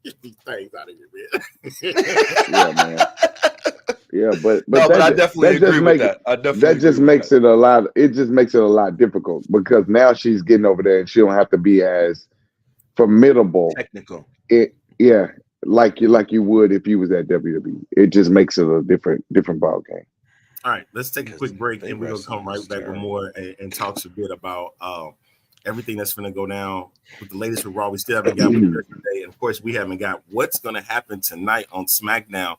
get these things out of here, man. Yeah, man. Yeah, but I definitely agree with that. That just makes it a lot. It just makes it a lot difficult because now she's getting over there and she don't have to be as formidable, technical. Like you would if you was at WWE. It just makes it a different ball game. All right, let's take a quick break and we're gonna come right back with more and talk a bit about everything that's going to go down with the latest with Raw. We still haven't got with today, and of course, we haven't got what's going to happen tonight on SmackDown.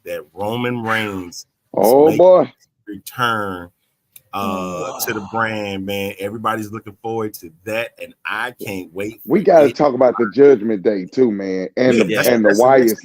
That Roman Reigns, return to the brand, man. Everybody's looking forward to that, and I can't wait. We got to talk about the Judgment Day too, man, and the Wire 6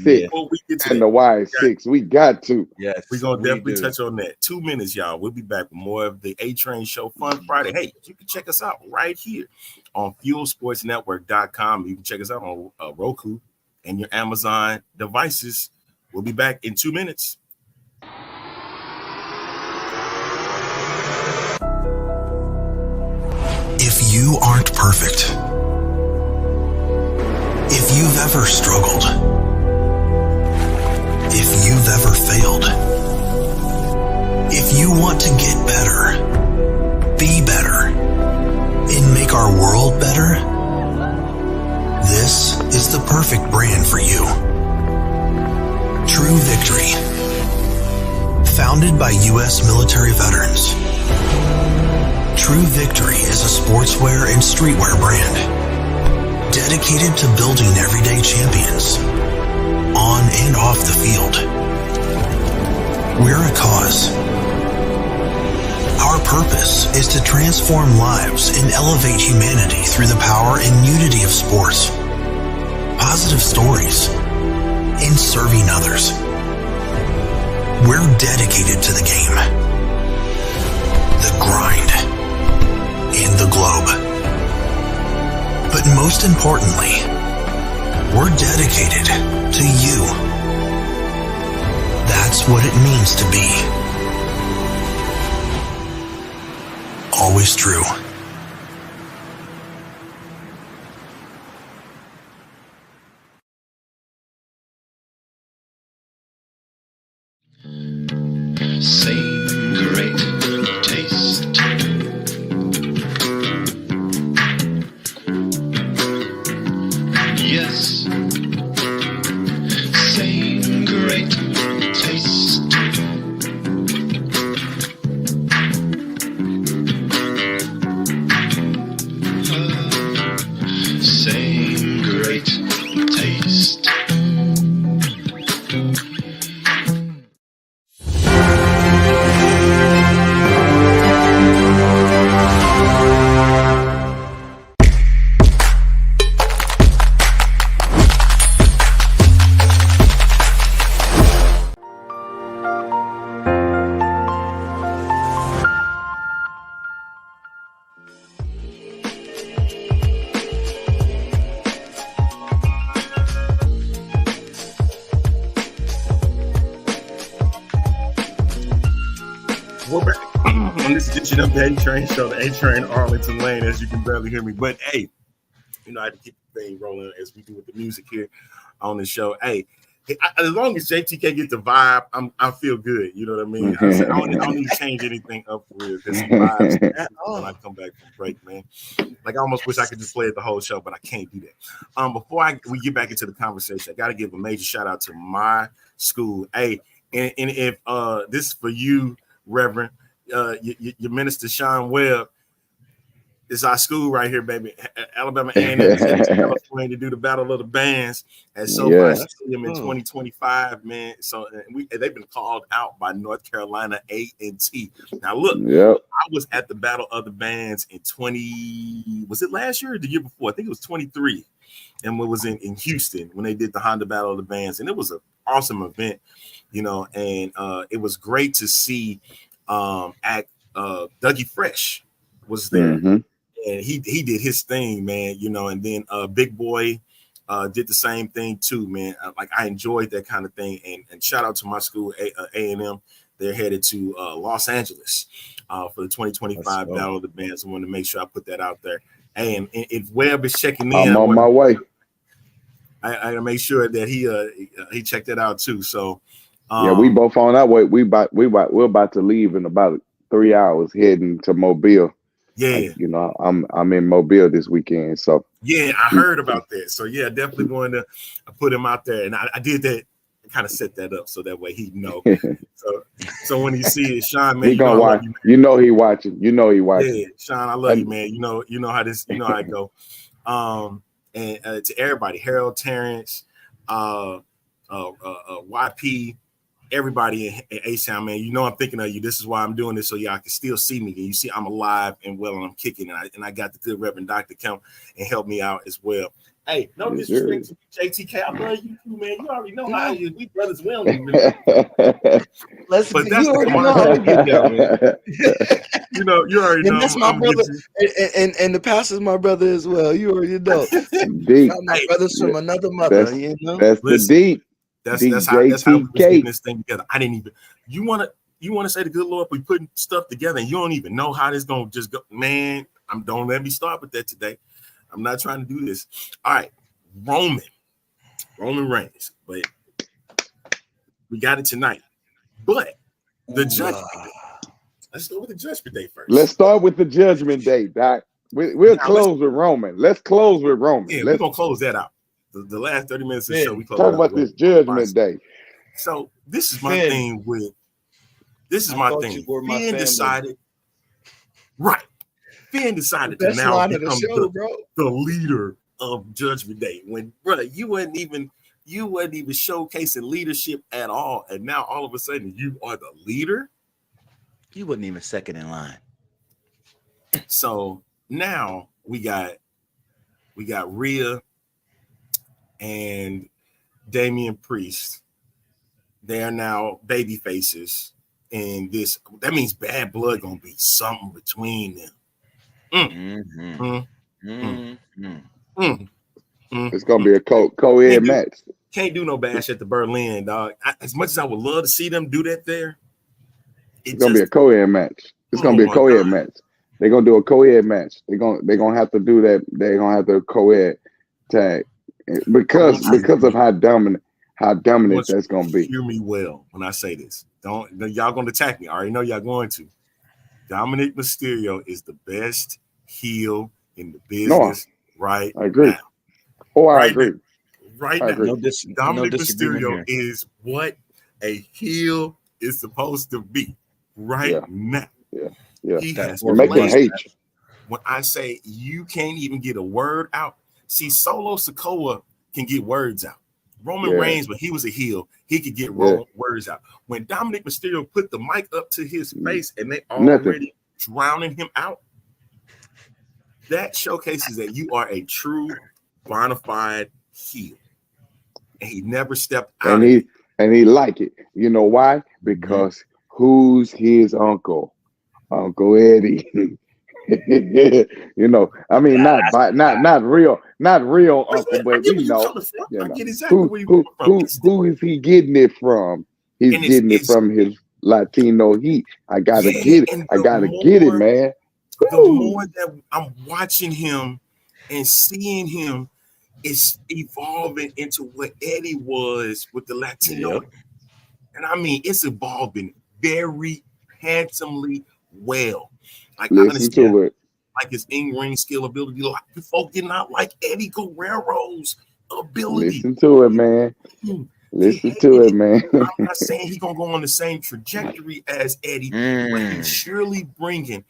and the Wire 6. We got to. Yes, we're gonna definitely touch on that. 2 minutes, y'all. We'll be back with more of the A Train Show Fun Friday. Hey, you can check us out right here on FuelSportsNetwork.com. You can check us out on Roku and your Amazon devices. We'll be back in 2 minutes. If you aren't perfect, if you've ever struggled, if you've ever failed, if you want to get better, be better, and make our world better, this is the perfect brand for you. True Victory. Founded by U.S. military veterans, True Victory is a sportswear and streetwear brand dedicated to building everyday champions on and off the field. We're a cause. Our purpose is to transform lives and elevate humanity through the power and unity of sports, positive stories, and serving others. We're dedicated to the game, the grind, and the globe. But most importantly, we're dedicated to you. That's what it means to be always true. Same great taste. Yes, same great taste. Same great taste. on this edition of the A-Train Show, the A-Train Arlington Lane, as you can barely hear me. But, hey, you know, I had to keep the thing rolling as we do with the music here on the show. Hey, as long as JTK get the vibe, I feel good. You know what I mean? I don't need to change anything up for real because he vibes when I come back from break, man. Like I almost wish I could just play it the whole show, but I can't do that. Before we get back into the conversation, I got to give a major shout out to my school. Hey, and if this is for you, Reverend, your minister Sean Webb. It's our school right here, baby. Alabama A&M is headed to California to do the Battle of the Bands at SoFi Stadium in 2025, man. So they've been called out by North Carolina A&T. Now, look, I was at the Battle of the Bands in was it last year or the year before? I think it was 23. And it was in Houston when they did the Honda Battle of the Bands. And it was an awesome event, you know, and it was great to see Dougie Fresh was there. Mm-hmm. And he did his thing, man, you know, and then Big Boy did the same thing too, man. Like I enjoyed that kind of thing. And shout out to my school, A&M. They're headed to Los Angeles for the 2025 Battle of the Bands. I want to make sure I put that out there. And if Webb is checking in, I'm on my way. I make sure that he checked that out too. So we both on our way. We're about to leave in about 3 hours, heading to Mobile. Yeah, you know, I'm in Mobile this weekend, so yeah, I heard about that. So yeah, definitely going to put him out there, and I did that, kind of set that up so that way he know. so when he see it, Sean, man, he gonna watch. You know he watching. Yeah, Sean, I love you, man. You know how this, you know how it go. And to everybody, Harold, Terrence, YP. Everybody in A-Sound, man, you know I'm thinking of you. This is why I'm doing this, so y'all can still see me. And you see I'm alive and well, and I'm kicking. And I got the good Reverend Dr. come and help me out as well. Hey, no disrespect to JTK. I love you too, man. You already know how you we brothers well. Let's but that's the know how we get down, man. You already know. That's my brother, and the pastor's my brother as well. You already know. Deep. My brothers from another mother. That's the deep. That's how we was getting this thing together. I didn't even. You want to say the good Lord, we putting stuff together, and you don't even know how this gonna just go, man. Don't let me start with that today. I'm not trying to do this. All right, Roman Reigns, but we got it tonight. But the judgment day. Let's go with the judgment day first. Let's start with the judgment day, Doc. We'll close with Roman. Let's close with Roman. Yeah, we're gonna close that out. The last 30 minutes of the show, we close. Talk about this judgment day. So this is my thing with. This is my thing. Finn decided, right? Finn decided to now become the leader of Judgment Day. When, brother, you wasn't even showcasing leadership at all, and now all of a sudden you are the leader. You wasn't even second in line. So now we got Rhea and Damian Priest. They are now baby faces, and that means bad blood gonna be something between them. It's gonna be a co-ed match. Can't do no bash at the Berlin, dog. As much as I would love to see them do that there, it's gonna be a co-ed match. It's gonna be a co-ed match. They're gonna do a co-ed match. They're gonna have to do that. They're gonna have to co-ed tag because of how dominant that's gonna be. Hear me well when I say this. Y'all gonna attack me. I already know y'all going to. Dominic Mysterio is the best heel in the business right now. I agree. I agree. Right now. Dominic Mysterio is what a heel is supposed to be now. Yeah. He has make him hate you. When I say you can't even get a word out, see, Solo Sikoa can get words out. Roman Reigns, when he was a heel, he could get words out. When Dominic Mysterio put the mic up to his face and they already drowning him out, that showcases that you are a true bona fide heel. And he never stepped out. And he like it. You know why? Because who's his uncle? Uncle Eddie. You know, I mean, not real uncle, but who is he getting it from? He's getting it from his Latino heat. I gotta get it. and I gotta get it, man. The more that I'm watching him and seeing him, it's evolving into what Eddie was with the Latino. Yep. And I mean, it's evolving very handsomely well. Like, I Listen understand, to it. like his in-ring skill ability. Like, folk did not like Eddie Guerrero's ability. Listen to it, man. Listen to it, man. I'm not saying he's gonna go on the same trajectory as Eddie, but he's surely bringing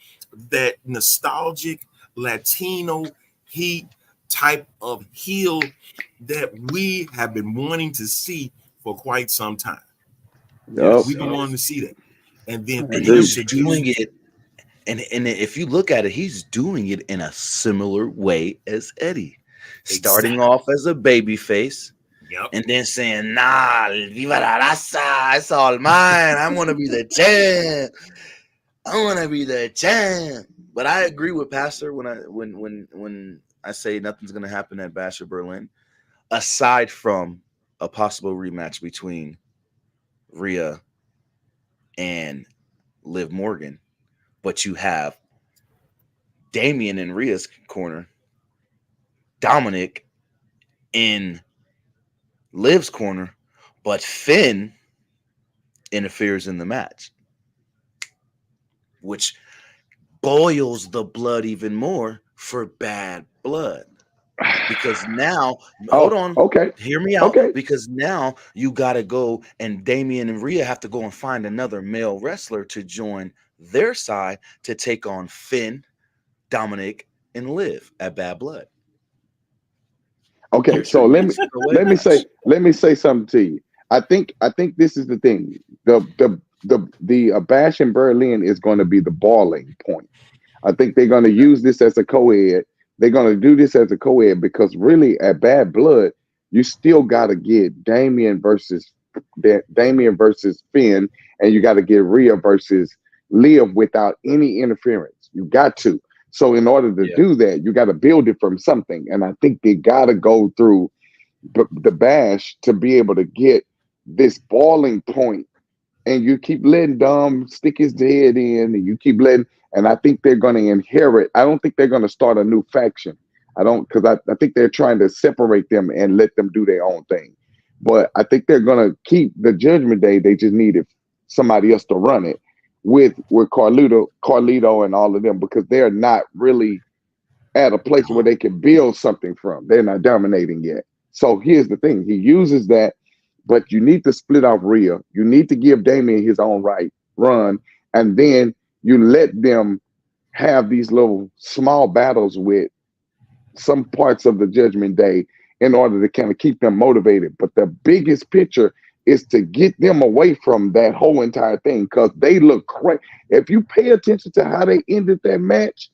that nostalgic Latino heat type of heel that we have been wanting to see for quite some time. Yep. We've been wanting to see that, and then he's doing it. And if you look at it, he's doing it in a similar way as Eddie, starting off as a baby face. Yep. And then saying, nah, viva la raza, it's all mine. I want to be the champ. I want to be the champ. But I agree with Pastor when I say nothing's going to happen at Bash of Berlin, aside from a possible rematch between Rhea and Liv Morgan. But you have Damian in Rhea's corner, Dominic in Liv's corner, but Finn interferes in the match, which boils the blood even more for Bad Blood. Because now, hold on, okay, hear me out. Okay. Because now you got to go, and Damian and Rhea have to go and find another male wrestler to join their side to take on Finn, Dominic, and Liv at Bad Blood. Okay, so let me say something to you. I think this is the thing. The Bash in Berlin is going to be the balling point. I think they're going to use this as a co-ed. They're going to do this as a co-ed because really at Bad Blood, you still got to get Damian versus Finn, and you got to get Rhea versus Liv without any interference. You got to. So in order to do that, you got to build it from something. And I think they got to go through the Bash to be able to get this balling point. And you keep letting Dom stick his head in, and you keep letting, and I think they're going to inherit. I don't think they're going to start a new faction. Because I think they're trying to separate them and let them do their own thing. But I think they're going to keep the Judgment Day. They just needed somebody else to run it with Carlito and all of them, because they're not really at a place where they can build something from. They're not dominating yet. So here's the thing. He uses that, but you need to split off Rhea. You need to give Damian his own run, and then you let them have these little small battles with some parts of the Judgment Day in order to kind of keep them motivated. But the biggest picture is to get them away from that whole entire thing, because they look crazy. If you pay attention to how they ended that match,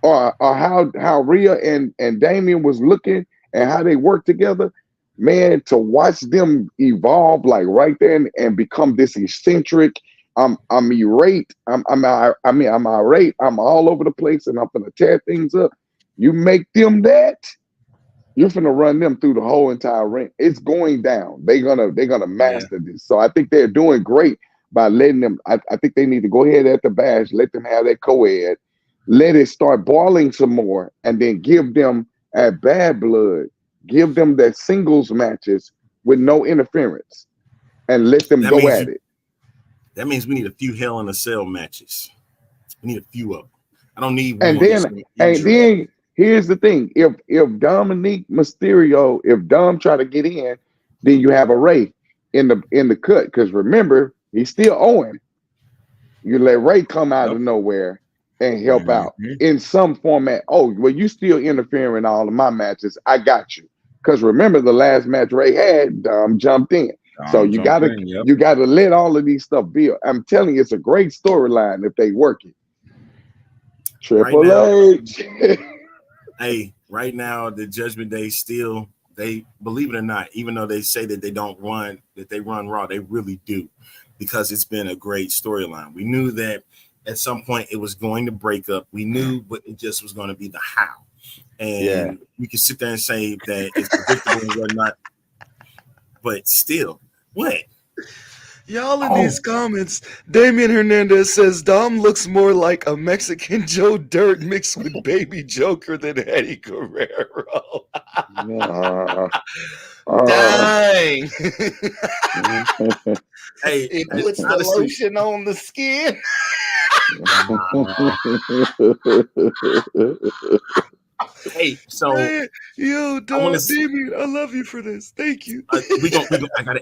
or how Rhea and Damian was looking and how they worked together, man, to watch them evolve like right there and become this eccentric. I'm irate. I'm irate. I'm all over the place, and I'm gonna tear things up. You make them that, you're finna run them through the whole entire ring. It's going down. They're gonna master this. So I think they're doing great by letting them. I think they need to go ahead at the Bash, let them have that co-ed, let it start boiling some more, and then give them at Bad Blood, give them that singles matches with no interference, and let them go at it. That means we need a few Hell in a Cell matches. We need a few of them. I don't need one. And then here's the thing: if Dominic Mysterio, if Dom try to get in, then you have a Ray in the cut. Because remember, he's still owing. You let Ray come out of nowhere and help out in some format. Oh, well, you still interfering in all of my matches. I got you. Because remember, the last match Ray had, Dom jumped in. So you gotta let all of these stuff build. I'm telling you, it's a great storyline if they work it. Triple H. Hey, right now the Judgment Day still, they believe it or not, even though they say that they don't run, that they run Raw, they really do, because it's been a great storyline. We knew that at some point it was going to break up. We knew, but it just was going to be the how. And we can sit there and say that it's predictable and whatnot, but still, what? Y'all in these comments, Damian Hernandez says Dom looks more like a Mexican Joe Dirt mixed with Baby Joker than Eddie Guerrero. Dang. Hey, it puts the lotion on the skin. Hey, so yo, Damian, I love you for this. Thank you. we gonna.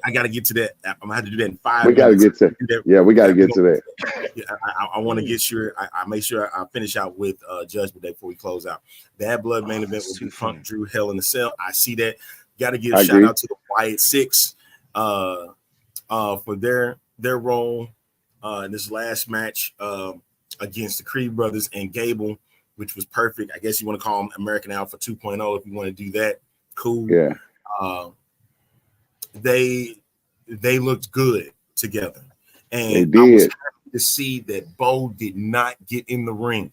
I gotta get to that. I'm gonna have to do that in 5 we minutes. We gotta get to that. I want to get sure. I make sure I finish out with Judgment Day before we close out. Bad Blood main event will be Punk Drew Hell in the Cell. I see that. Got to give a shout out to the Wyatt Six for their role in this last match against the Creed brothers and Gable, which was perfect. I guess you want to call them American Alpha 2.0 if you want to do that. Cool. Yeah. They looked good together. And they did. I was happy to see that Bo did not get in the ring.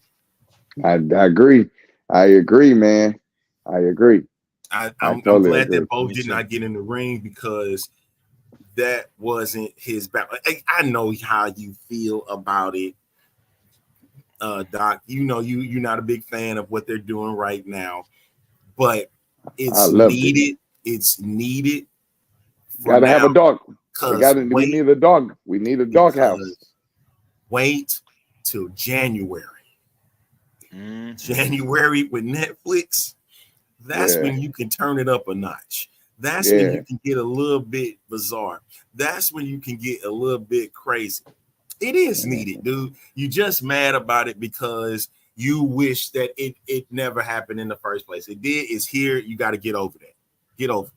I agree. I agree, man. I agree. I'm glad that Bo did not get in the ring because that wasn't his back. I know how you feel about it, Doc. You know you're not a big fan of what they're doing right now, but it's needed. It's needed. Gotta have a dog. We need a dog. We need a dog house. Wait till January. January with Netflix. That's when you can turn it up a notch. That's when you can get a little bit bizarre. That's when you can get a little bit crazy. It is needed, dude. You just mad about it because you wish that it never happened in the first place. It did. It's here. You got to get over that. Get over it.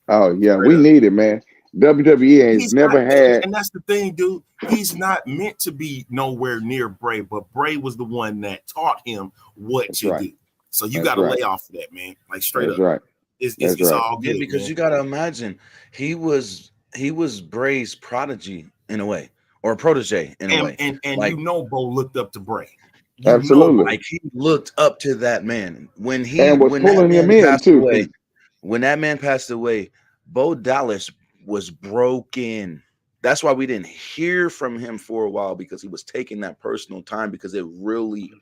Oh, yeah. We need it, man. WWE has never had. And that's the thing, dude. He's not meant to be nowhere near Bray, but Bray was the one that taught him what to do. So you got to lay off of that, man. Like straight up. Right. It's all good. Yeah, because you got to imagine he was Bray's prodigy in a way, or protege in a way. And like, Bo looked up to Bray. Absolutely. Like he looked up to that man. When pulling him in too. When that man passed away, Bo Dallas was broken. That's why we didn't hear from him for a while, because he was taking that personal time, because that really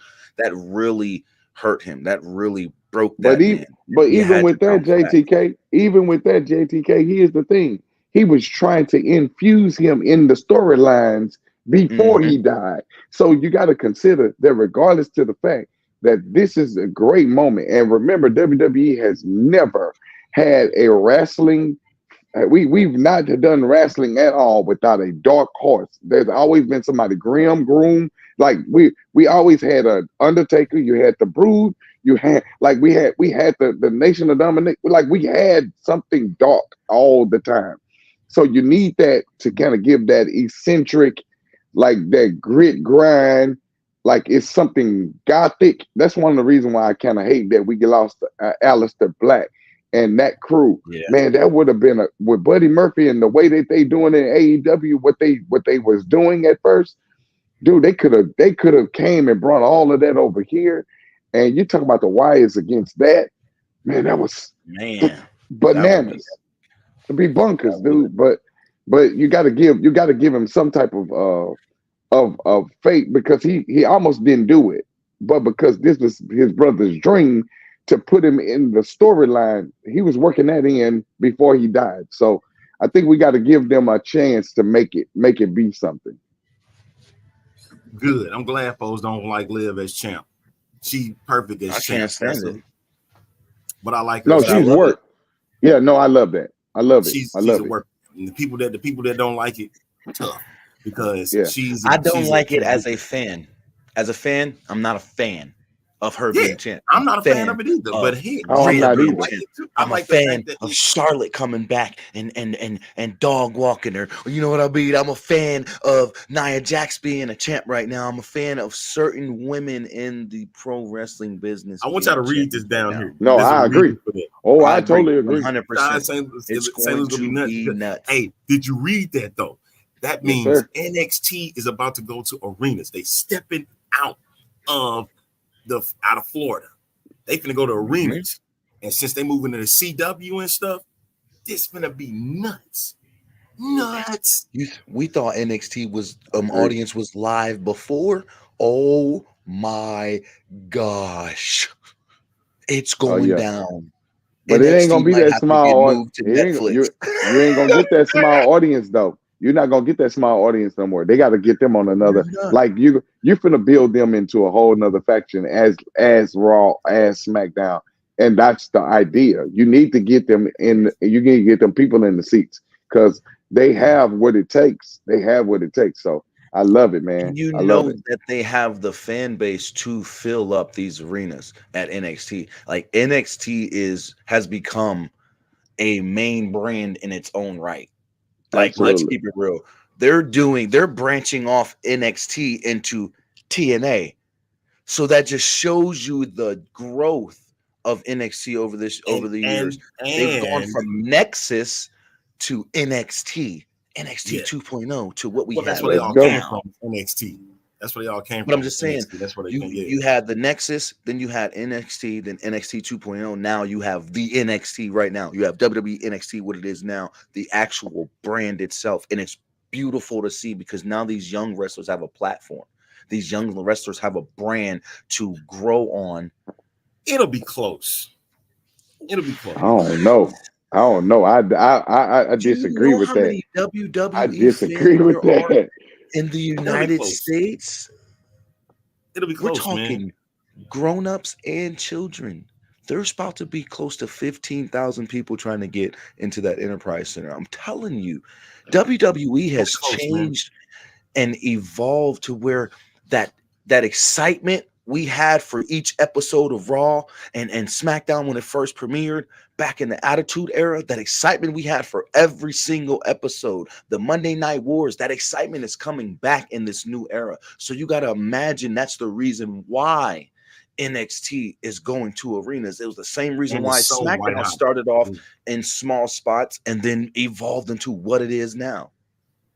hurt him. That really broke that man. But even with that, JTK, here's the thing. He was trying to infuse him in the storylines before he died. So you got to consider that regardless to the fact that this is a great moment. And remember, WWE has never had a wrestling. We've not done wrestling at all without a dark horse. There's always been somebody groom. Like we always had an Undertaker. You had the Brood. You had we had the Nation of Domination. Like we had something dark all the time. So you need that to kind of give that eccentric, like that grit grind. Like it's something gothic. That's one of the reasons why I kind of hate that we lost Aleister Black and that crew. Man, that would have been with Buddy Murphy and the way that they doing in AEW, what they was doing at first. Dude, they could have came and brought all of that over here. And you talk about the Wyatts against that, man, that was bananas. To be bunkers, dude. But you gotta give him some type of fate, because he almost didn't do it. But because this was his brother's dream to put him in the storyline, he was working that in before he died. So I think we got to give them a chance to make it be something. Good. I'm glad folks don't like Liv as champ. She perfect as champ. I can't stand it. But I like her. No, she's work. Yeah, no, I love that. I love it. She's I love a it. work. And the people that don't like it, tough. Because I don't like it as a fan. As a fan, I'm not a fan of her being champ. I'm not a fan of it either. But I'm not either. I'm a fan of Charlotte coming back and dog walking her. You know what I mean? I'm a fan of Nia Jax being a champ right now. I'm a fan of certain women in the pro wrestling business. I want y'all to read this down here. No, I agree. Oh, I totally agree. 100%. It's going to be nuts. Hey, did you read that though? That means NXT is about to go to arenas. They stepping out of Florida. They finna go to arenas. And since they moving to the CW and stuff, this finna be nuts. nuts. We thought NXT was audience was live before. Oh my gosh, it's going down. But NXT it ain't gonna be that small. Moved to Netflix. You ain't gonna get that small audience though. You're not gonna get that small audience no more. They got to get them on another. Like you're finna build them into a whole nother faction as Raw, as SmackDown, and that's the idea. You need to get them in. You need to get them people in the seats because they have what it takes. They have what it takes. So I love it, man. You I know love it. that they have the fan base to fill up these arenas at NXT. Like NXT has become a main brand in its own right. Like, Absolutely. let's keep it real. They're branching off NXT into TNA. So that just shows you the growth of NXT over the years. They've gone from Nexus to NXT 2.0 to what we have. That's where they all came from, NXT. That's where they all came from. But I'm just saying, NXT. That's what you had the Nexus, then you had NXT, then NXT 2.0. Now you have the NXT right now. You have WWE NXT, what it is now, the actual brand itself. And it's beautiful to see because now these young wrestlers have a platform. These young wrestlers have a brand to grow on. It'll be close. It'll be close. I don't know. I disagree with that. WWE I disagree with that. In the United States, it'll be close. We're talking grown-ups and children. There's about to be close to 15,000 people trying to get into that Enterprise Center. I'm telling you, WWE has changed and evolved to where that excitement we had for each episode of Raw and SmackDown when it first premiered back in the Attitude Era, that excitement we had for every single episode, the Monday Night Wars, that excitement is coming back in this new era. So you got to imagine that's the reason why NXT is going to arenas. It was the same reason why SmackDown started off in small spots and then evolved into what it is now.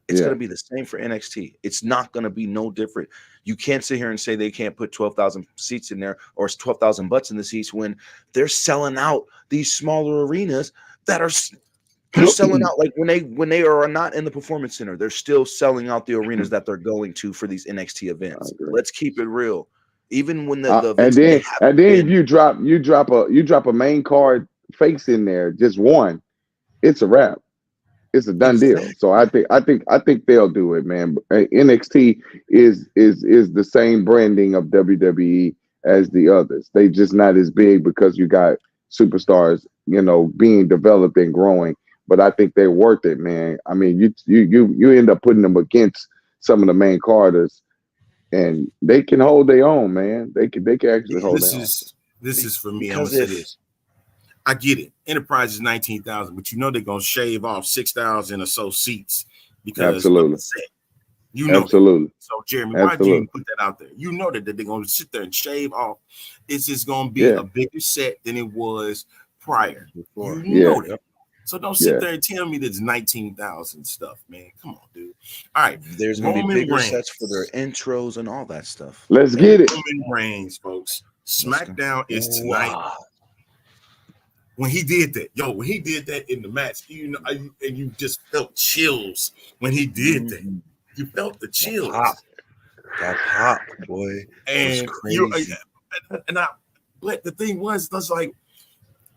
It's going to be the same for NXT. It's not going to be no different. You can't sit here and say they can't put 12,000 seats in there or 12,000 butts in the seats when they're selling out these smaller arenas that are selling out. Like when they are not in the Performance Center, they're still selling out the arenas that they're going to for these NXT events. Let's keep it real. Even when the and then you drop a main card face in there, just one, it's a wrap. It's a done deal. So I think they'll do it, man. NXT is the same branding of WWE as the others. They just not as big because you got superstars, being developed and growing. But I think they're worth it, man. I mean, you end up putting them against some of the main carders, and they can hold their own, man. They can actually hold their own. This is for me. I'm gonna say this. I get it. Enterprise is 19,000, but they're gonna shave off 6,000 or so seats because absolutely. Absolutely. That. So Jeremy, why do you put that out there? You know that they're gonna sit there and shave off. It's just gonna be a bigger set than it was prior. You know that. So don't sit there and tell me there's 19,000 stuff, man. Come on, dude. All right, there's gonna be bigger sets for their intros and all that stuff. Let's get it. Roman Reigns, folks. SmackDown is tonight. Wow. When he did that in the match, and you just felt chills when he did that. You felt the chills. That pop, boy. And crazy. But the thing was like,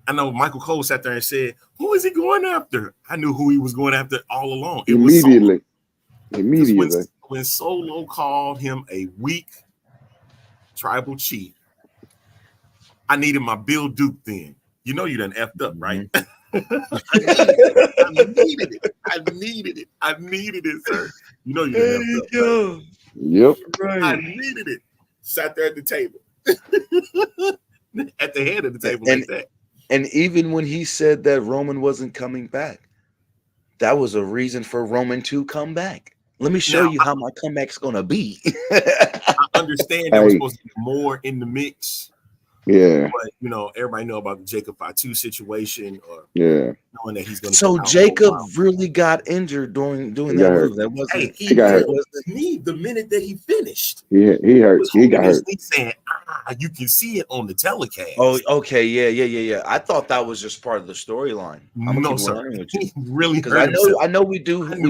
I know Michael Cole sat there and said, "Who is he going after?" I knew who he was going after all along. It Immediately. When Solo called him a weak tribal chief, I needed my Bill Duke then. You done effed up, right? I needed it, sir. You done effed up. Right? Yep. Right. I needed it. Sat there at the table. At the head of the table like that. And even when he said that Roman wasn't coming back, that was a reason for Roman to come back. Let me show you how my comeback's going to be. I understand there was supposed to be more in the mix. Yeah, but everybody know about the Jacob Fatu situation, or knowing that he's going to. So Jacob really got injured doing that move. That wasn't. He got hurt. The minute that he finished, he hurt. He got hurt. He's saying, you can see it on the telecast. Oh, okay, yeah. I thought that was just part of the storyline. I'm gonna keep learning with you. He really Because hurt himself. I know we do have,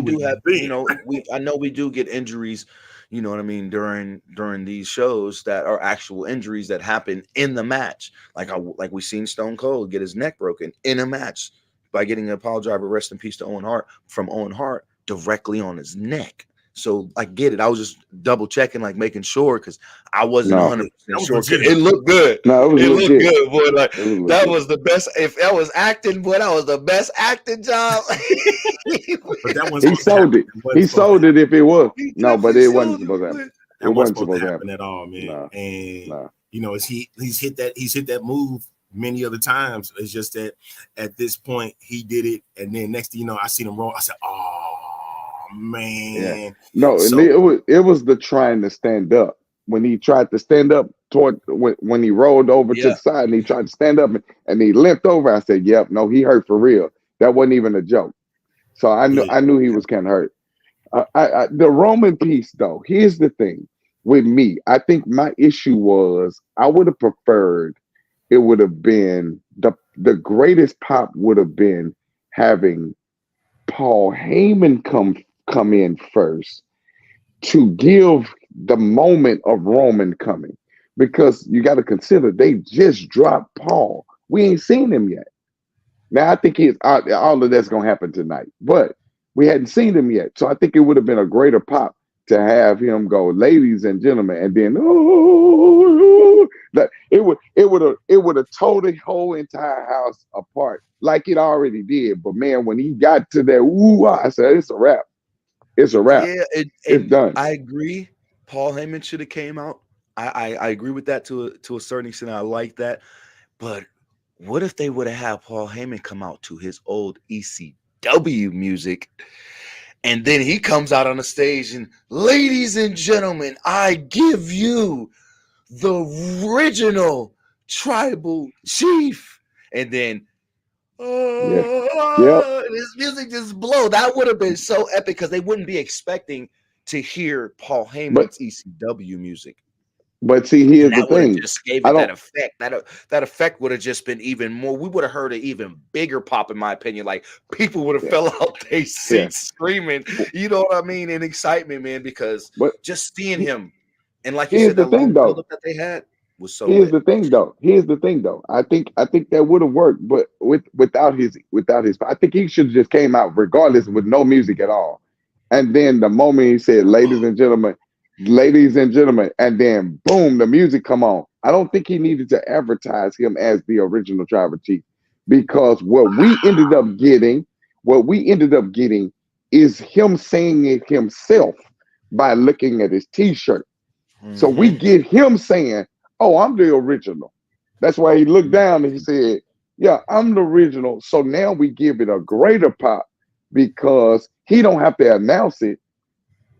big. you know, I know we do get injuries, you know what I mean, during these shows that are actual injuries that happen in the match. Like we seen Stone Cold get his neck broken in a match by getting a pile driver, rest in peace to Owen Hart, from Owen Hart directly on his neck. So I get it. I was just double checking, like making sure, because I wasn't 100% sure. It looked good. No, it looked good, boy. Like that was legit. the best. If that was acting, boy, that was the best acting job. But that was he sold it. He sold it if it was. No, but it wasn't supposed to happen. It wasn't supposed to happen at all, man. Nah, and nah. you know, he's hit that move many other times. It's just that at this point he did it, and then next thing you know, I seen him roll. I said, "Oh man!" Yeah. No, so, it was the trying to stand up. When he tried to stand up toward when he rolled over to the side and he tried to stand up and he limped over. I said, "Yep, no, he hurt for real. That wasn't even a joke." So I knew he was kind of hurt. The Roman piece, though, here's the thing with me. I think my issue was I would have preferred it would have been the greatest pop would have been having Paul Heyman come in first to give the moment of Roman coming, because you got to consider they just dropped Paul. We ain't seen him yet. Now I think all of that's gonna happen tonight, but we hadn't seen him yet. So I think it would have been a greater pop to have him go, "Ladies and gentlemen," and then that it would have tore the whole entire house apart like it already did. But man, when he got to that, I said, "It's a wrap. It's a wrap. Yeah, it's done." I agree. Paul Heyman should have came out. I agree with that to a certain extent. I like that. But what if they would have had Paul Heyman come out to his old ECW music, and then he comes out on the stage and, "Ladies and gentlemen, I give you the original tribal chief," and then this music just blow. That would have been so epic, because they wouldn't be expecting to hear Paul Heyman's ECW music. But see, here's the thing. Just gave it that effect. That effect would have just been even more. We would have heard an even bigger pop, in my opinion. Like people would have fell out their seats screaming. You know what I mean? In excitement, man. Because just seeing him, and like you said, the long buildup that they had was so. Here's the thing, though. I think that would have worked, but without his, I think he should have just came out regardless with no music at all. And then the moment he said, "Ladies and gentlemen," and then boom, the music come on. I don't think he needed to advertise him as the original tribal chief, because what we ended up getting is him saying it himself by looking at his t-shirt. So we get him saying, "Oh, I'm the original." That's why he looked down and he said, "Yeah, I'm the original." So now we give it a greater pop because he don't have to announce it.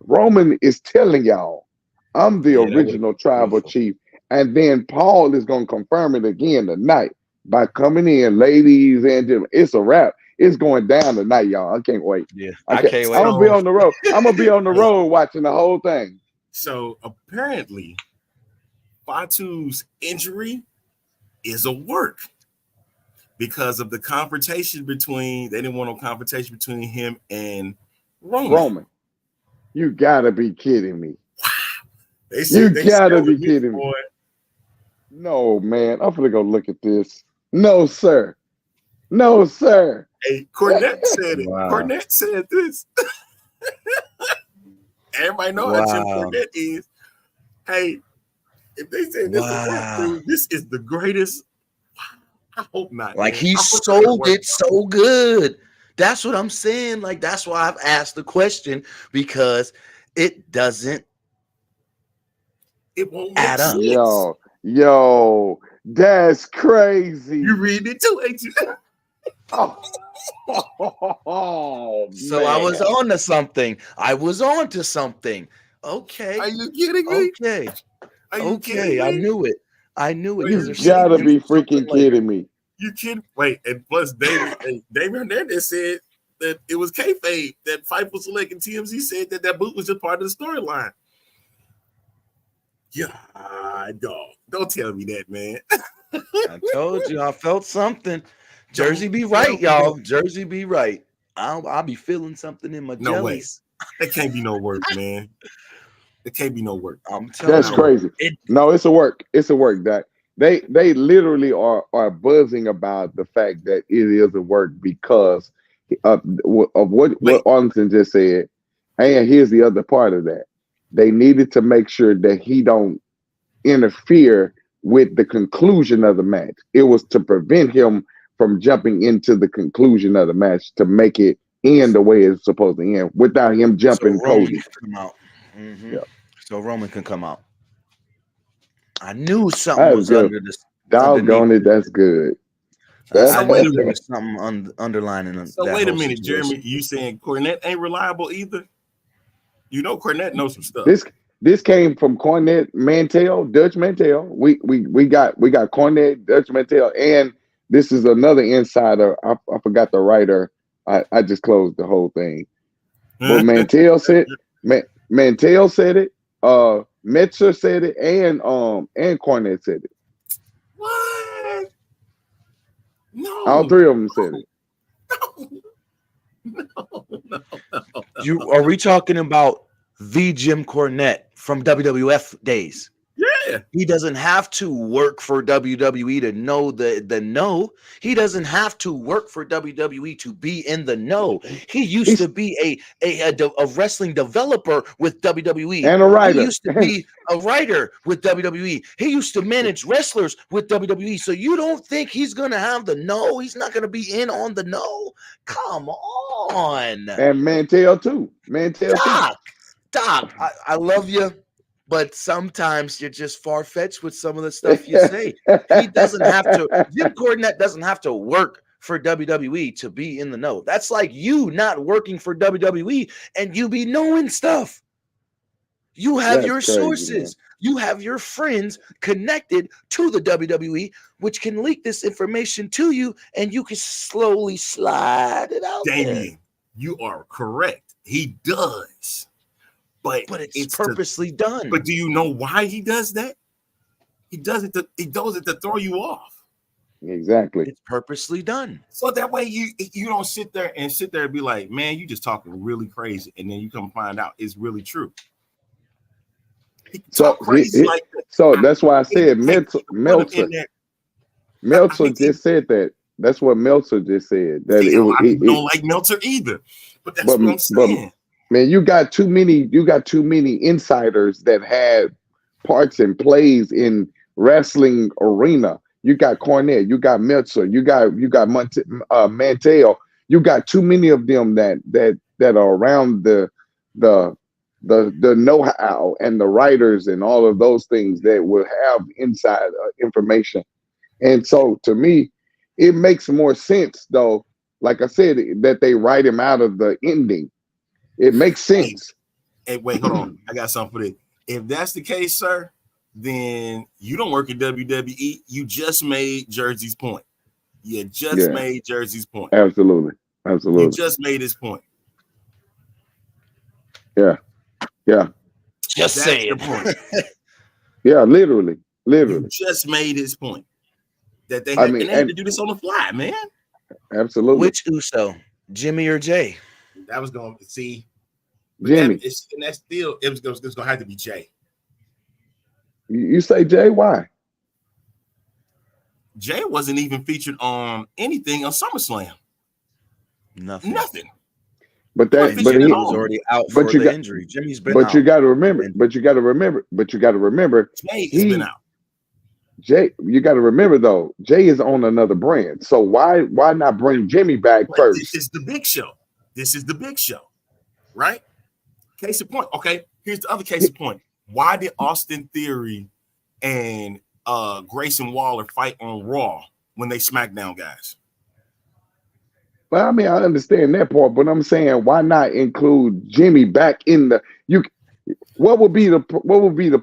Roman is telling y'all, "I'm the original tribal chief." And then Paul is going to confirm it again tonight by coming in, "Ladies and gentlemen." It's a wrap. It's going down tonight, y'all. I can't wait. Yeah, I can't wait. I'm going to be on the road. I'm going to be on the road watching the whole thing. So apparently, Fatu's injury is a work because of the confrontation they didn't want no confrontation between him and Roman. You gotta be kidding me. You gotta be kidding me. No, man. I'm gonna go look at this. No, sir. Hey, Cornette said it. Wow. Cornette said this. Everybody know how Jim Cornette is. Hey, if they say this is work, this is the greatest. I hope not. Like he sold it so good. That's what I'm saying. Like that's why I've asked the question, because it doesn't. It won't add up. Yo, that's crazy. You read it too, ain't you? So man. I was on to something. Okay. Are you kidding me? Okay. Okay. I knew it. You gotta be freaking kidding me. You kidding? Wait, and plus David Hernandez said that it was kayfabe that Fightful Select and TMZ said that boot was just part of the storyline. God, dog. Don't tell me that, man. I told you, I felt something. Jersey be right, y'all. Jersey be right. I'll be feeling something in my jellies. That can't be no work, man. It can't be no work. I'm telling That's you. crazy. No, it's a work. It's a work. That they literally are buzzing about the fact that it is a work because of what Arlington just said. And here's the other part of that. They needed to make sure that he don't interfere with the conclusion of the match. It was to prevent him from jumping into the conclusion of the match to make it end the way it's supposed to end without him jumping Cody. Come out. Mm-hmm. Yep. So Roman can come out. I knew something was good. under this. Doggone it, that's good. I knew there was something underlining. So wait a minute, Jeremy. You saying Cornette ain't reliable either? You know Cornette knows some stuff. This came from Cornette Mantell, Dutch Mantell. We got Cornette, Dutch Mantell, and this is another insider. I forgot the writer. I just closed the whole thing. But Mantell said it. Metzer said it, and Cornette said it. What? No. All three of them said it. No. Are we talking about the Jim Cornette from WWF days? Yeah. He doesn't have to work for WWE to know the know. He doesn't have to work for WWE to be in the know. He used to be a wrestling developer with WWE. And a writer. He used to be a writer with WWE. He used to manage wrestlers with WWE. So you don't think he's going to have the know? He's not going to be in on the know? Come on. And Mantell too. Doc, I love you. But sometimes you're just far-fetched with some of the stuff you say. He doesn't have to. Jim Cornette doesn't have to work for WWE to be in the know. That's like you not working for WWE and you be knowing stuff. You have your sources. You have your friends connected to the WWE, which can leak this information to you, and you can slowly slide it out. Damian, you are correct. He does. But it's purposely done. But do you know why he does that? He does it to throw you off. Exactly. It's purposely done. So that way you don't sit there and be like, man, you just talking really crazy, and then you come find out it's really true. So that's why I said Meltzer just said that. That's what Meltzer just said. That I don't like Meltzer either. But that's what I'm saying. Man, you got too many insiders that had parts and plays in wrestling arena. You got Cornette, you got Meltzer, you got Mantell. You got too many of them that are around the know-how and the writers and all of those things that will have inside information. And so to me, it makes more sense though, like I said, that they write him out of the ending. It makes sense. Hey, wait, hold on. I got something for this. If that's the case, sir, then you don't work at WWE. You just made Jersey's point. You just made Jersey's point. Absolutely. You just made his point. Yeah. Just say it. Point. Yeah, literally. You just made his point. That they had to do this on the fly, man. Absolutely. Which Uso, Jimmy or Jay? That was going to see Jimmy. That's still it's going to have to be Jay. You say Jay? Why? Jay wasn't even featured on anything on SummerSlam. Nothing. But he was already out for the injury. Jimmy's been out. You got to remember. But you got to remember. Jay's been out. Jay, you got to remember though. Jay is on another brand. So why not bring Jimmy back first? This is the big show. Right? Case in point. Okay, here's the other case in point. Why did Austin Theory and Grayson Waller fight on Raw when they SmackDown guys? Well, I mean, I understand that part, but I'm saying why not include Jimmy back in the what would be the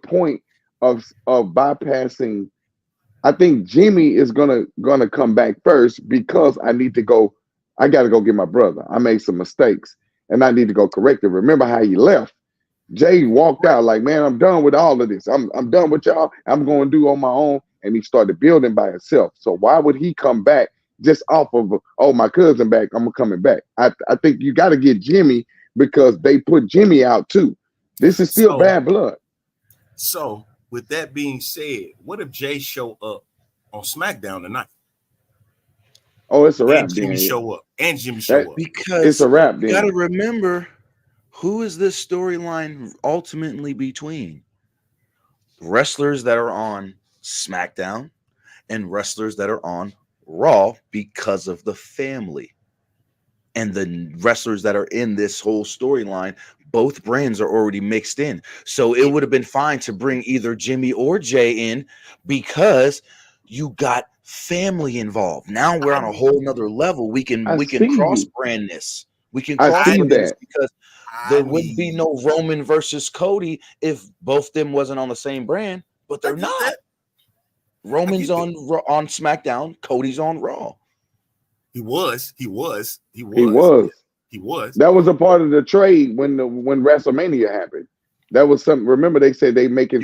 point of bypassing? I think Jimmy is gonna come back first because I got to go get my brother. I made some mistakes and I need to go correct it. Remember how he left? Jay walked out like, man, I'm done with all of this. I'm done with y'all. I'm going to do on my own. And he started building by himself. So why would he come back just off of, oh, my cousin back, I'm coming back? I think you got to get Jimmy because they put Jimmy out too. This is still bad blood. So with that being said, what if Jay show up on SmackDown tonight? Oh, it's a wrap. And Jimmy show up. Because it's a wrap. You got to remember, who is this storyline ultimately between? Wrestlers that are on SmackDown and wrestlers that are on Raw because of the family. And the wrestlers that are in this whole storyline, both brands are already mixed in. So it would have been fine to bring either Jimmy or Jay in because you got family involved. Now we're on a whole nother level. We can cross brand this. We can cross brand this because there wouldn't be no Roman versus Cody if both them wasn't on the same brand, but they're not. Roman's on SmackDown, Cody's on Raw. He was. That was a part of the trade when WrestleMania happened. That was something. Remember, they said they making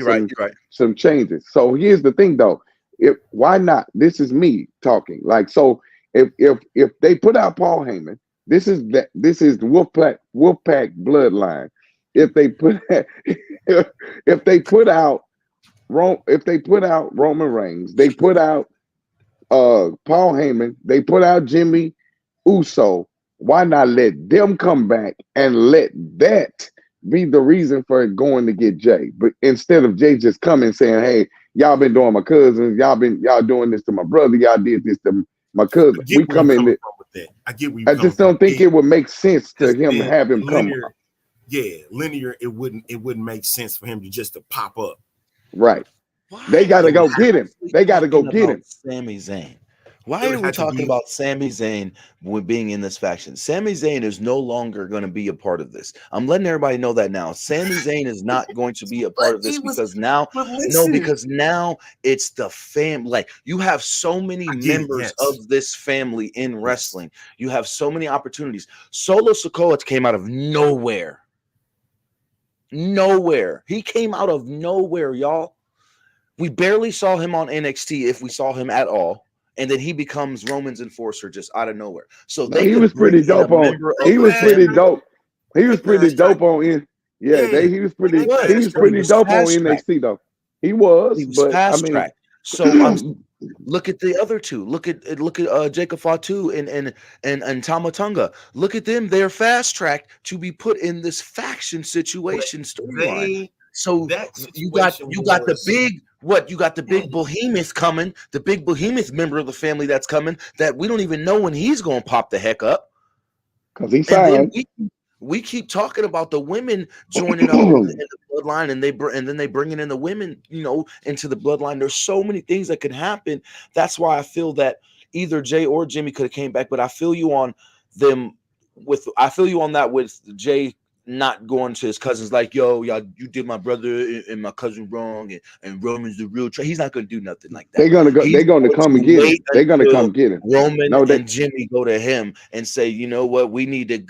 some changes. So here's the thing, though. Why not? This is me talking. Like, so if they put out Paul Heyman, this is the Wolfpack bloodline. If they put out Roman Reigns, they put out Paul Heyman, they put out Jimmy Uso. Why not let them come back and let that be the reason for it going to get Jay? But instead of Jay just coming saying, "Hey, y'all been doing my cousins, y'all doing this to my brother, y'all did this to my cousin." We come in. I get where I just don't think it would make sense to him have him come. Yeah, linear. It wouldn't make sense for him to pop up. Right. They got to go get him. They got to go get him. Sami Zayn. Why are we talking about Sami Zayn being in this faction? Sami Zayn is no longer going to be a part of this. I'm letting everybody know that now. Sami Zayn is not going to be a part of this because now it's the family. Like, you have so many members of this family in wrestling. You have so many opportunities. Solo Sikoa came out of nowhere. He came out of nowhere, y'all. We barely saw him on NXT, if we saw him at all. And then he becomes Roman's enforcer just out of nowhere. So he was pretty dope on. He was pretty dope. He was pretty dope on in. Yeah, he was pretty dope on NXT though. He was fast track. So look at the other two. Look at Jacob Fatu and Tama Tonga. Look at them. They're fast tracked to be put in this faction situation storyline. So you got the big. You got the big behemoth coming, the big behemoth member of the family that's coming that we don't even know when he's going to pop the heck up. Because he's signed. We keep talking about the women joining up in the bloodline, and then they bringing in the women, into the bloodline. There's so many things that could happen. That's why I feel that either Jay or Jimmy could have came back, but I feel you on that with Jay not going to his cousins like, yo, y'all, you did my brother and my cousin wrong, and Roman's the real he's not going to do nothing like that. They're going to come and get him. They're going to come get him. Roman and Jimmy go to him and say, you know what, we need to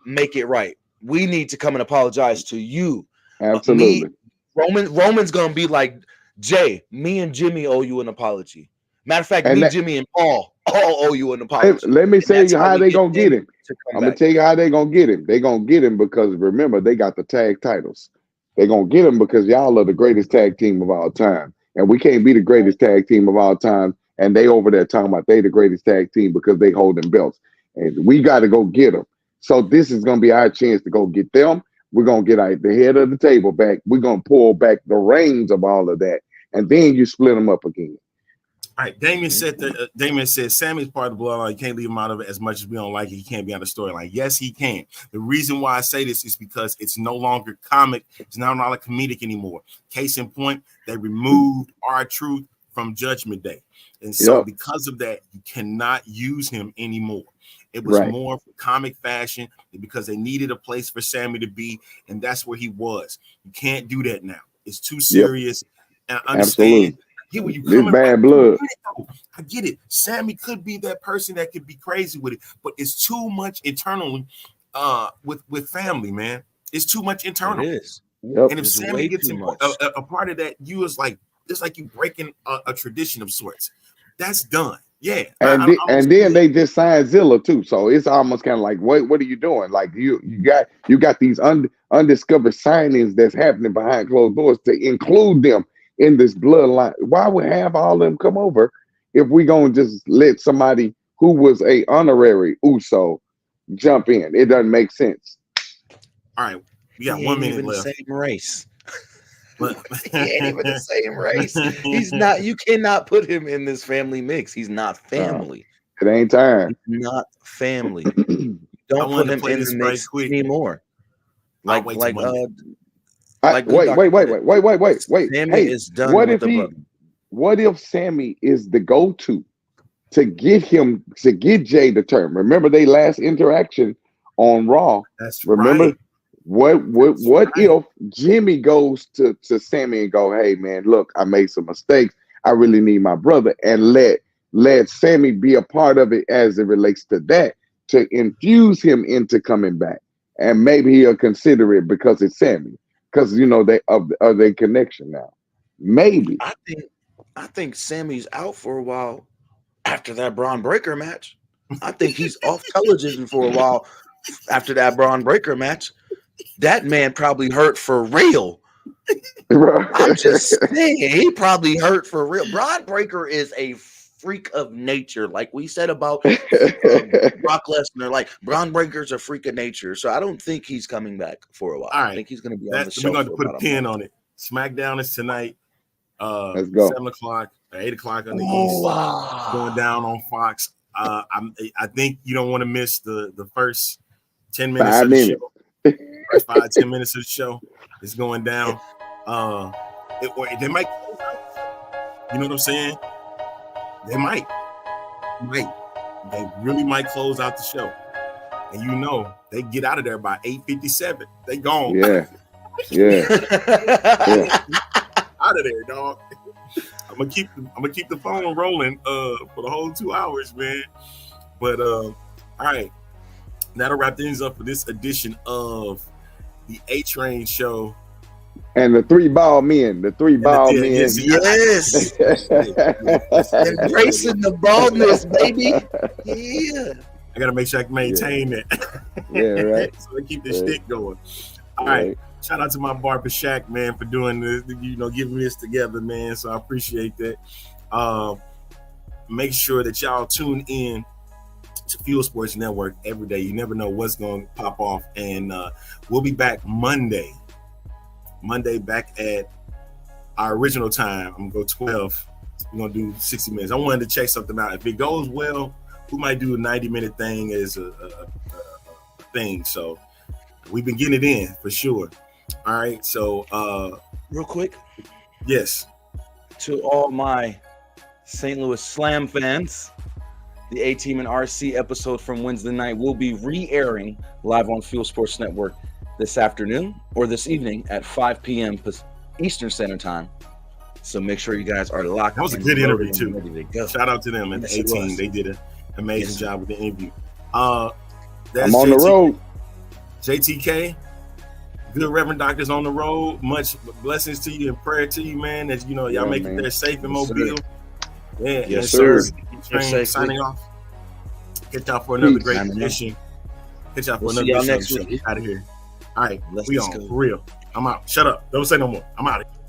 make it right. We need to come and apologize to you. Absolutely. Roman's going to be like, Jay, me and Jimmy owe you an apology. Matter of fact, Jimmy and Paul all owe you an apology. Let me tell you how they're going to get him. I'm going to tell you how they're going to get him. They're going to get him because, remember, they got the tag titles. They're going to get him because y'all are the greatest tag team of all time. And we can't be the greatest tag team of all time. And they over there talking about they the greatest tag team because they holding belts. And we got to go get them. So this is going to be our chance to go get them. We're going to get the head of the table back. We're going to pull back the reins of all of that. And then you split them up again. All right, Damian said Sammy's part of the bloodline. You can't leave him out of it as much as we don't like it. He can't be on the storyline. Yes, he can. The reason why I say this is because it's no longer comic. It's not comedic anymore. Case in point, they removed R-Truth from Judgment Day. And so because of that, you cannot use him anymore. It was more for comic fashion because they needed a place for Sammy to be, and that's where he was. You can't do that now. It's too serious. And I understand. This bad blood. I get it. Sammy could be that person that could be crazy with it, but it's too much internally with family, man. It's too much internal. It is. Yep. And if It's Sammy way gets too in, much. a part of that, you is like it's like you breaking a tradition of sorts. That's done. Yeah. And then they just signed Zilla too, so it's almost kind of like, what are you doing? Like you got these undiscovered signings that's happening behind closed doors to include them in this bloodline. Why would have all of them come over if we gonna just let somebody who was a honorary Uso jump in? It doesn't make sense. All right, we got 1 minute left. The same race. But He ain't even the same race. He's not. You cannot put him in this family mix. He's not family. It ain't time. He's not family. Don't put him in the mix anymore. Like wait. Sammy Hey, is done what with if the brother. what if Sammy is the go-to to get Jay to turn? Remember they last interaction on Raw. That's remember right. What if Jimmy goes to Sammy and go, hey man, look, I made some mistakes. I really need my brother, and let Sammy be a part of it as it relates to that, to infuse him into coming back. And maybe he'll consider it because it's Sammy. Because they are they connection now. Maybe. I think Sammy's out for a while after that Braun Breaker match. I think he's off television for a while after that Braun Breaker match. That man probably hurt for real. I'm just saying, he probably hurt for real. Braun Breaker is a freak of nature, like we said about Brock Lesnar. Like Braun Breaker's a freak of nature, so I don't think he's coming back for a while. All right. I think he's going to be on the show. We're going to put a pin on it. SmackDown is tonight. Let's go. 7 o'clock, 8 o'clock on the East. Going down on Fox. I think you don't want to miss the first 10 minutes of the show. First 5-10 minutes of the show is going down. They might close out. You know what I'm saying? They might. They really might close out the show. And they get out of there by 8:57. They gone. Yeah. Out of there, dog. I'm gonna keep the phone rolling for the whole 2 hours, man. But all right. That'll wrap things up for this edition of the A-Train Show. And the 3 ball men. Yes. Embracing the baldness, baby. Yeah. I gotta make sure I can maintain that. Yeah, right. So I keep this stick going. All right. Shout out to my barber Shaq, man, for doing this, giving this together, man. So I appreciate that. Make sure that y'all tune in to Fuel Sports Network every day. You never know what's going to pop off. And we'll be back Monday back at our original time. I'm going to go 12. We're going to do 60 minutes. I wanted to check something out. If it goes well, we might do a 90-minute thing as a thing. So we've been getting it in for sure. All right. So real quick. Yes. To all my St. Louis Slam fans, the A-Team and RC episode from Wednesday night will be re-airing live on Fuel Sports Network this afternoon or this evening at 5 p.m. Eastern Standard Time. So make sure you guys are locked. That was a good interview too. Shout out to them and the A-Team. They did an amazing job with the interview. I'm on the road. JTK, good Reverend Doctor's on the road. Much blessings to you and prayer to you, man. As y'all make it there safe and mobile. Yeah, yes, sir. Train signing off. Catch y'all for another great edition. Catch y'all for another next week. Out of here. All right, Let's we on go. for real. I'm out. Shut up. Don't say no more. I'm out of here.